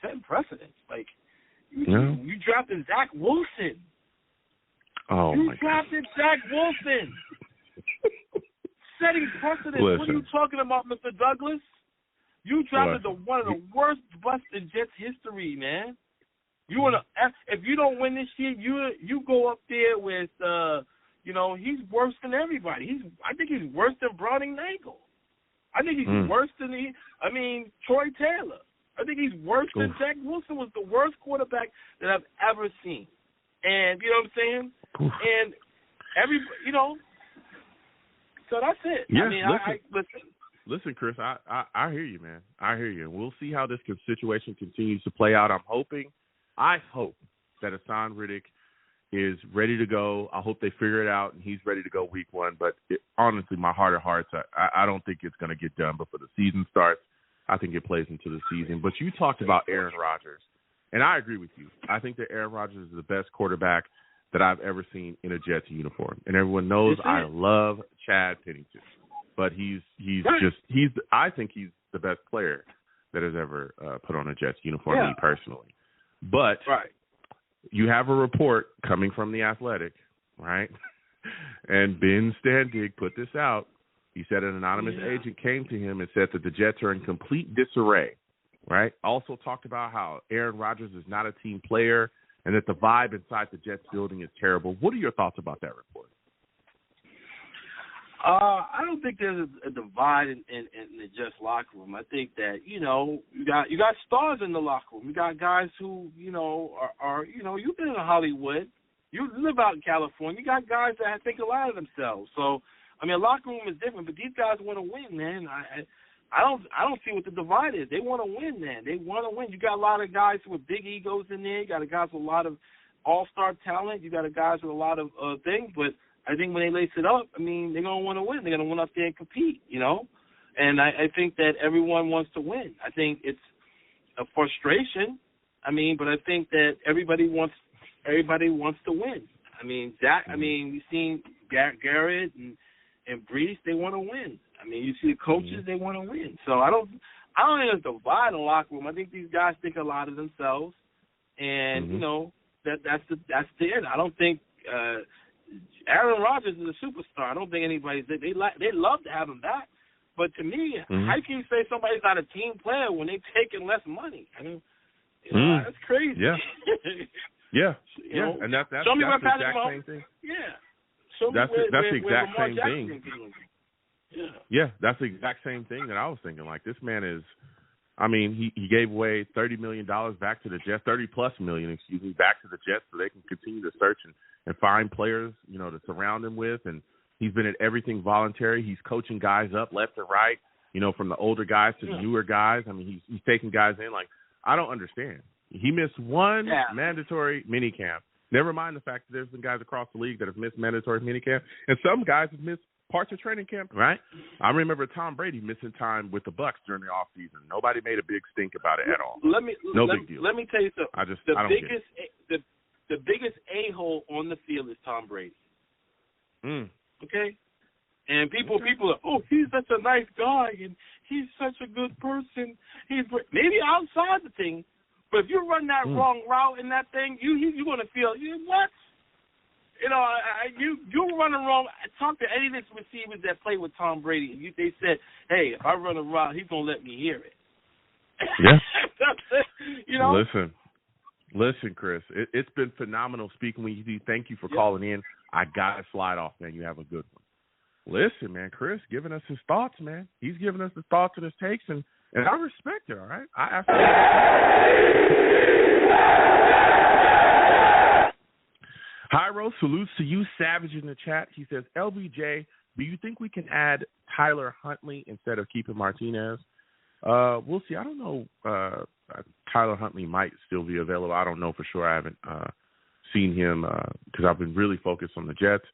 setting precedents? Like, you drafted Zach Wilson. Oh, you drafted Zach Wilson. Setting precedents. Listen. What are you talking about, Mr. Douglas? You drafted one of the worst busts in Jets history, man. If you don't win this year, you go up there with he's worse than everybody. I think he's worse than Browning-Nagel. I think he's worse than Troy Taylor. I think he's worse than Zach Wilson. Was the worst quarterback that I've ever seen. And you know what I'm saying? And so that's it. Yeah, listen, Chris, I hear you, man. I hear you. We'll see how this situation continues to play out. I hope that Haason Reddick is ready to go. I hope they figure it out and he's ready to go week one. But honestly, my heart of hearts, I don't think it's going to get done before the season starts. I think it plays into the season. But you talked about Aaron Rodgers, and I agree with you. I think that Aaron Rodgers is the best quarterback that I've ever seen in a Jets uniform. And everyone knows I love Chad Pennington. But I think he's the best player that has ever put on a Jets uniform, me personally. But you have a report coming from The Athletic, right? And Ben Standig put this out. He said an anonymous agent came to him and said that the Jets are in complete disarray, right? Also talked about how Aaron Rodgers is not a team player and that the vibe inside the Jets building is terrible. What are your thoughts about that report? I don't think there's a divide in the Jets locker room. I think that you got stars in the locker room. You got guys who are you've been in Hollywood, you live out in California. You got guys that think a lot of themselves. So a locker room is different, but these guys want to win, man. I don't see what the divide is. They want to win, man. They want to win. You got a lot of guys with big egos in there. You got guys with a lot of all-star talent. You got guys with a lot of things, but I think when they lace it up, they're going to want to win. They're going to win up there and compete, And I think that everyone wants to win. I think it's a frustration. But I think that everybody wants to win. We've seen Garrett and Brees, they want to win. You see the coaches, they want to win. So I I don't think it's a divide in the locker room. I think these guys think a lot of themselves, and you know that's the end. I don't think Aaron Rodgers is a superstar. I don't think anybody's they love to have him back. But to me, how can you say somebody's not a team player when they're taking less money? I mean, you know, that's crazy. Yeah. Yeah. You know, and that's the exact same thing. Yeah. That's the exact same thing. Yeah, that's the exact same thing that I was thinking. Like, this man is, I mean, he gave away $30 million back to the Jets, $30+ million, back to the Jets so they can continue to search and find players, you know, to surround him with. And he's been at everything voluntary. He's coaching guys up left and right, you know, from the older guys to the newer guys. I mean, he's taking guys in. Like, I don't understand. He missed one mandatory minicamp. Never mind the fact that there's been guys across the league that have missed mandatory minicamp, and some guys have missed parts of training camp, right? I remember Tom Brady missing time with the Bucs during the offseason. Nobody made a big stink about it at all. Big deal. Let me tell you something. I don't get it. The biggest a-hole on the field is Tom Brady. Okay? And people are, oh, he's such a nice guy, and he's such a good person. He's maybe outside the thing, but if you run that wrong route in that thing, you're going to feel, what? You know, you're running wrong. Talk to any of these receivers that play with Tom Brady. They said, hey, if I run a route, he's going to let me hear it. Yeah. You know? Listen, Chris, it's been phenomenal speaking with you. Thank you for calling in. I got to slide off, man. You have a good one. Listen, man, Chris giving us his thoughts, man. He's giving us his thoughts and his takes, and I respect it, all right? I absolutely Hyro, salutes to you. Savage in the chat. He says, LBJ, do you think we can add Tyler Huntley instead of keeping Martinez? We'll see. I don't know. Tyler Huntley might still be available. I don't know for sure. I haven't seen him because I've been really focused on the Jets.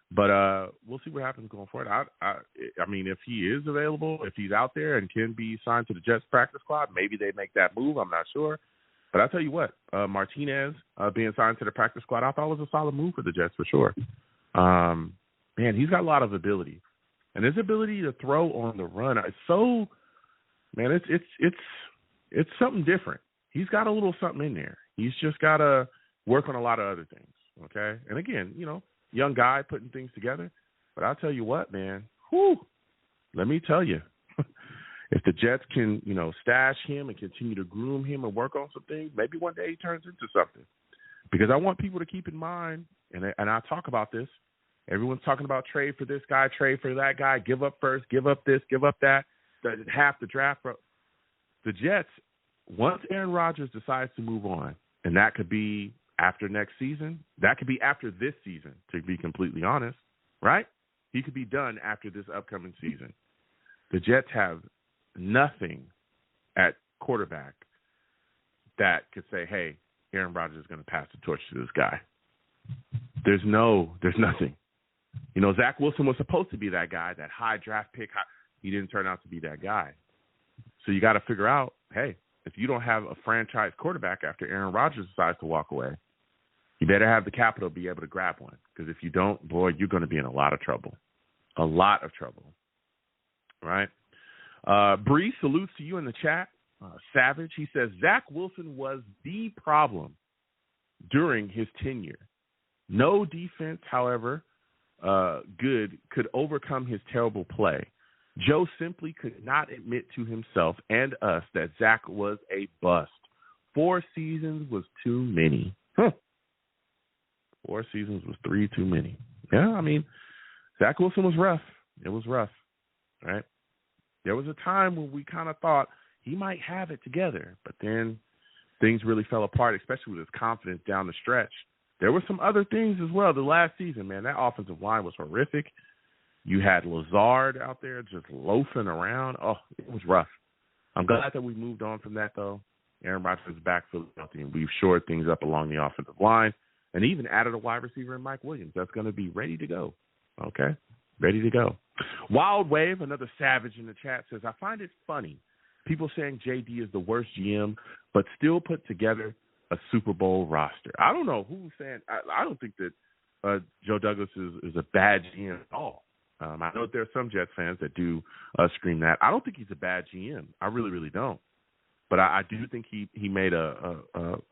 But we'll see what happens going forward. I mean, if he is available, if he's out there and can be signed to the Jets practice squad, maybe they make that move. I'm not sure. But I'll tell you what, Martinez being signed to the practice squad, I thought was a solid move for the Jets for sure. Man, he's got a lot of ability. And his ability to throw on the run is so, man, it's something different. He's got a little something in there. He's just got to work on a lot of other things, okay? And again, you know, young guy putting things together. But I'll tell you what, man, let me tell you, if the Jets can, you know, stash him and continue to groom him and work on some things, maybe one day he turns into something. Because I want people to keep in mind, and I talk about this, everyone's talking about trade for this guy, trade for that guy, give up first, give up this, give up that, half the draft. The Jets, once Aaron Rodgers decides to move on, and that could be after next season, that could be after this season, to be completely honest, right? He could be done after this upcoming season. The Jets have nothing at quarterback that could say, hey, Aaron Rodgers is going to pass the torch to this guy. There's nothing. You know, Zach Wilson was supposed to be that guy, that high draft pick. He didn't turn out to be that guy. So you got to figure out, hey, if you don't have a franchise quarterback after Aaron Rodgers decides to walk away, you better have the capital to be able to grab one. Because if you don't, boy, you're going to be in a lot of trouble. A lot of trouble. Right? Bree, salutes to you in the chat. Savage, he says, Zach Wilson was the problem during his tenure. No defense, however, good could overcome his terrible play. Joe simply could not admit to himself and us that Zach was a bust. 4 seasons was too many. 4 seasons was 3 too many. Yeah, I mean, Zach Wilson was rough. It was rough, right? There was a time when we kind of thought he might have it together, but then things really fell apart, especially with his confidence down the stretch. There were some other things as well. The last season, man, that offensive line was horrific. You had Lazard out there just loafing around. Oh, it was rough. I'm glad that we moved on from that, though. Aaron Rodgers is back for healthy, and we've shored things up along the offensive line and even added a wide receiver in Mike Williams. That's going to be ready to go, okay? Ready to go. Wild Wave, another savage in the chat, says, I find it funny. People saying JD is the worst GM, but still put together a Super Bowl roster. I don't know who's saying – I don't think that Joe Douglas is a bad GM at all. I know there are some Jets fans that do scream that. I don't think he's a bad GM. I really, really don't. But I do think he made a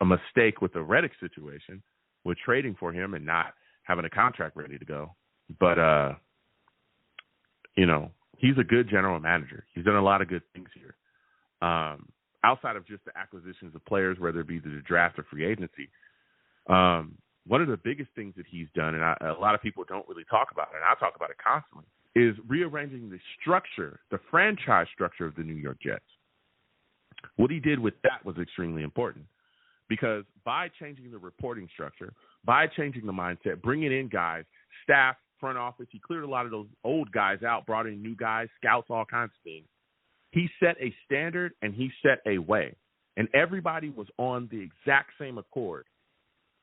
mistake with the Reddick situation with trading for him and not having a contract ready to go. But, he's a good general manager. He's done a lot of good things here. Outside of just the acquisitions of players, whether it be the draft or free agency, one of the biggest things that he's done, and a lot of people don't really talk about it, and I talk about it constantly, is rearranging the structure, the franchise structure of the New York Jets. What he did with that was extremely important because by changing the reporting structure, by changing the mindset, bringing in guys, staff, front office, he cleared a lot of those old guys out, brought in new guys, scouts, all kinds of things. He set a standard and he set a way, and everybody was on the exact same accord.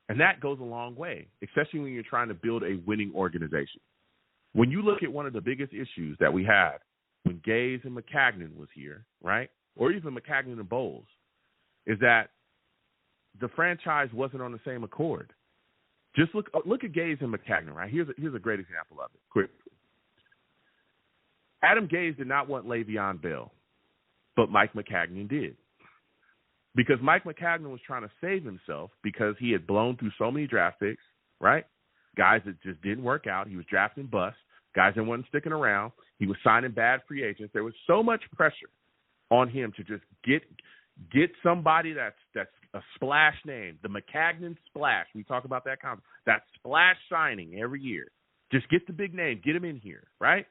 And that goes a long way, especially when you're trying to build a winning organization. When you look at one of the biggest issues that we had when Gaze and McCagnon was here, right, or even McCagnon and Bowles, is that the franchise wasn't on the same accord. Just look at Gaze and McCagnon, right? Here's a great example of it, quick. Adam Gaze did not want Le'Veon Bell, but Mike McCagnon did. Because Mike McCagnon was trying to save himself because he had blown through so many draft picks, right? Guys that just didn't work out. He was drafting bust. Guys that wasn't sticking around. He was signing bad free agents. There was so much pressure on him to just get somebody that's a splash name, the McCagnon splash. We talk about that concept. That splash signing every year. Just get the big name. Get him in here, right?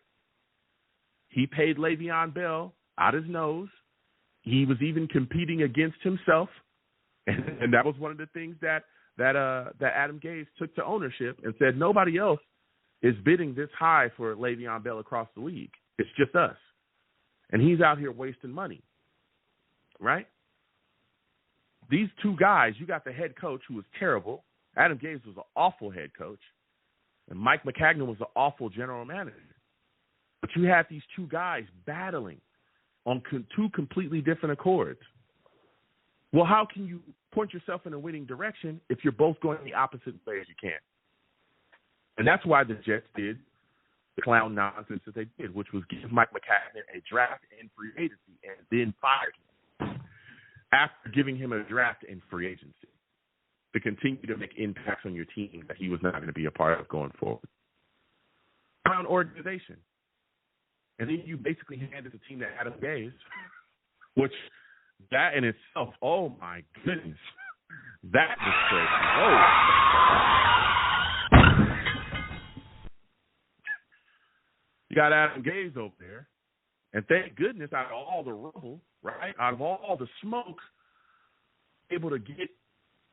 He paid Le'Veon Bell out his nose. He was even competing against himself, and that was one of the things that Adam Gase took to ownership and said nobody else is bidding this high for Le'Veon Bell across the league. It's just us, and he's out here wasting money, right? These two guys, you got the head coach who was terrible. Adam Gase was an awful head coach, and Mike McCagnon was an awful general manager. But you had these two guys battling on two completely different accords. Well, how can you point yourself in a winning direction if you're both going the opposite way as you can? And that's why the Jets did the clown nonsense that they did, which was give Mike McCagnon a draft and free agency and then fired him after giving him a draft and free agency to continue to make impacts on your team that he was not going to be a part of going forward. Clown organization. And then you basically handed the team to Adam Gase, which that in itself, oh my goodness, that was crazy. Oh. You got Adam Gase over there, and thank goodness out of all the rubble, right, out of all the smoke, able to get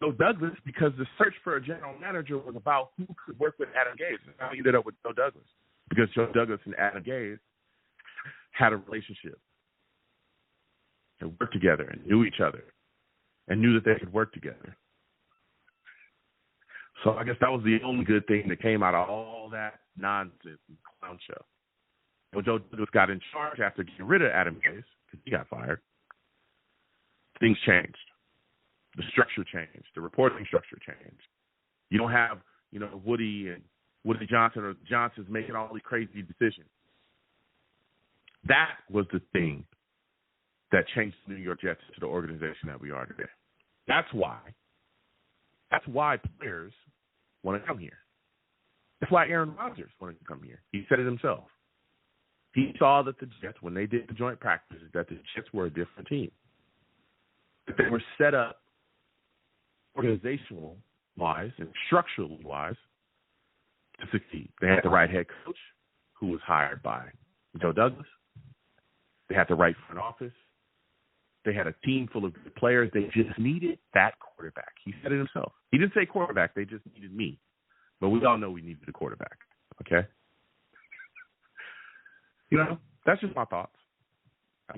Joe Douglas because the search for a general manager was about who could work with Adam Gase. That's how he ended up with Joe Douglas, because Joe Douglas and Adam Gase had a relationship and worked together and knew each other and knew that they could work together. So I guess that was the only good thing that came out of all that nonsense and clown show. When Joe Douglas got in charge after getting rid of Adam Gase, because he got fired, things changed. The structure changed. The reporting structure changed. You don't have, Woody Johnson or Johnson's making all these crazy decisions. That was the thing that changed the New York Jets to the organization that we are today. That's why players want to come here. That's why Aaron Rodgers wanted to come here. He said it himself. He saw that the Jets, when they did the joint practices, that the Jets were a different team. That they were set up organizational-wise and structurally-wise to succeed. They had the right head coach, who was hired by Joe Douglas. They had the right front office. They had a team full of good players. They just needed that quarterback. He said it himself. He didn't say quarterback. They just needed me. But we all know we needed a quarterback, okay? That's just my thoughts.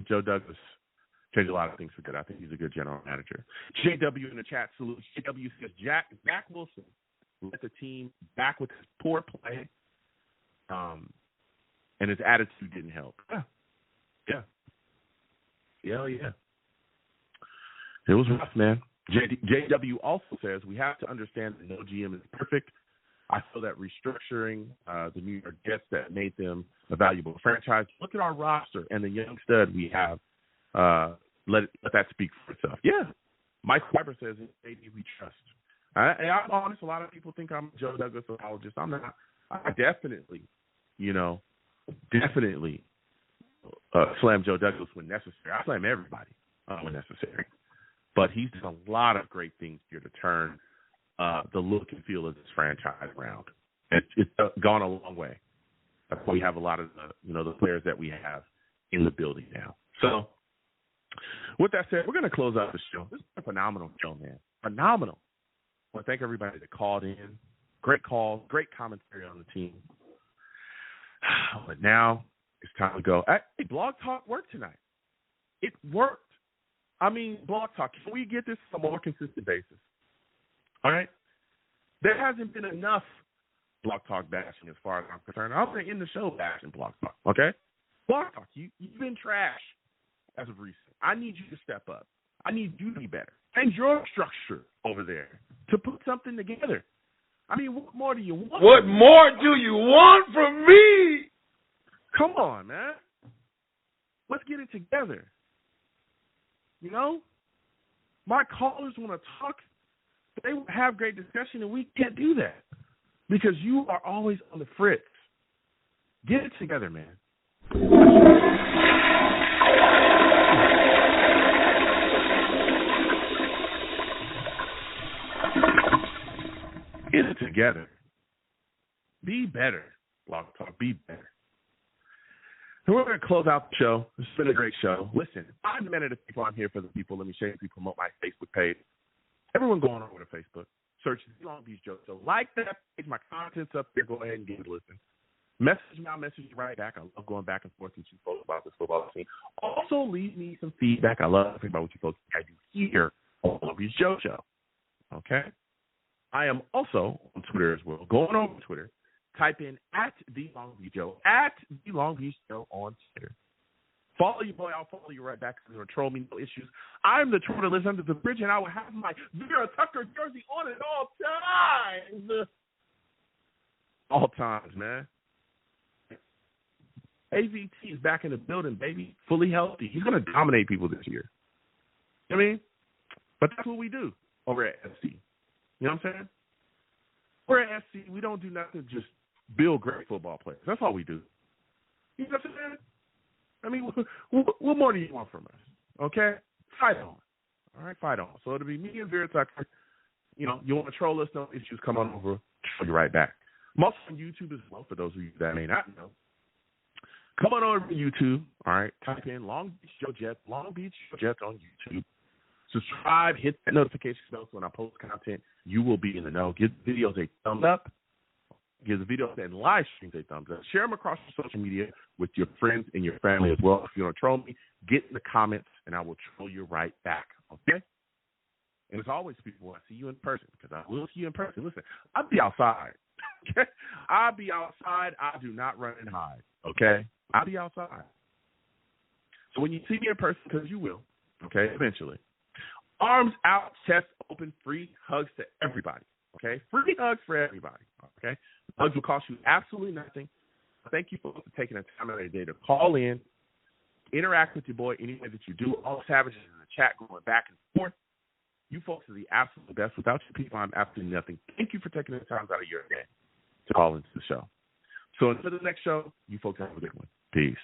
Joe Douglas changed a lot of things for good. I think he's a good general manager. JW in the chat salutes. JW says, Zach Wilson let the team back with his poor play, and his attitude didn't help. Yeah. It was rough, man. JW also says we have to understand that no GM is perfect. I feel that restructuring the New York Jets that made them a valuable franchise. Look at our roster and the young stud we have. Let that speak for itself. Yeah, Mike Weber says it's AD we trust. I'm honest. A lot of people think I'm a Joe Douglas apologist. I'm not. I definitely slam Joe Douglas when necessary. I slam everybody when necessary. But he's done a lot of great things here to turn the look and feel of this franchise around. It's gone a long way. That's why we have a lot of the players that we have in the building now. So, with that said, we're going to close out the show. This is a phenomenal show, man. Phenomenal. I want to thank everybody that called in. Great calls, great commentary on the team. But now it's time to go. Hey, Blog Talk worked tonight. It worked. I mean, Blog Talk, can we get this on a more consistent basis? All right? There hasn't been enough Blog Talk bashing as far as I'm concerned. I'm going to end the show bashing Blog Talk, okay? Blog Talk, you've been trash as of recent. I need you to step up. I need you to be better. And your structure over there to put something together. I mean, what more do you want? What more do you want from me? Come on, man. Let's get it together. You know? My callers want to talk. They want to have great discussion, and we can't do that because you are always on the fritz. Get it together, man. Get it together. Be better, Blog Talk. Be better. And we're going to close out the show. This has been a great show. Listen, I'm a minute of people. I'm here for the people. Let me shamelessly promote my Facebook page. Everyone go on over to Facebook. Search the Long Beach Joe. So like that page. My content's up there. Go ahead and give it a listen. Message me. I'll message you right back. I love going back and forth with you folks about this football team. Also, leave me some feedback. I love talking about what you folks think I do here on the Long Beach Joe Show. Okay? I am also on Twitter as well. Go on over to Twitter. Type in @TheLongBeachJoe, @TheLongBeachJoe on Twitter. Follow you, boy. I'll follow you right back. You'll troll me, no issues. I'm the Twitter list under the bridge, and I will have my Vera Tucker jersey on at all times. All times, man. AVT is back in the building, baby. Fully healthy. He's going to dominate people this year. You know what I mean? But that's what we do over at SC. You know what I'm saying? We're at SC. We don't do nothing, just build great football players. That's all we do. You know what I'm saying? I mean, what more do you want from us? Okay? Fight on. All right? Fight on. So it'll be me and Vera Tucker. You know, you want to troll us, no issues, come on over. Troll you right back. I'm also on YouTube as well, for those of you that may not know. Come on over to YouTube. All right? Type in Long Beach Joe Jets, Long Beach Joe Jets on YouTube. Subscribe, hit that notification bell so when I post content, you will be in the know. Give the videos a thumbs up. Give the videos and live streams a thumbs up. Share them across your social media with your friends and your family as well. If you want to troll me, get in the comments, and I will troll you right back. Okay? And as always, people, I see you in person because I will see you in person. Listen, I'll be outside. Okay? I'll be outside. I do not run and hide. Okay? I'll be outside. So when you see me in person, because you will, okay, eventually, arms out, chest open, free hugs to everybody, okay? Free hugs for everybody, okay? Hugs will cost you absolutely nothing. Thank you for taking the time out of your day to call in, interact with your boy any way that you do. All the savages in the chat going back and forth. You folks are the absolute best. Without you people, I'm absolutely nothing. Thank you for taking the time out of your day to call into the show. So until the next show, you folks have a good one. Peace.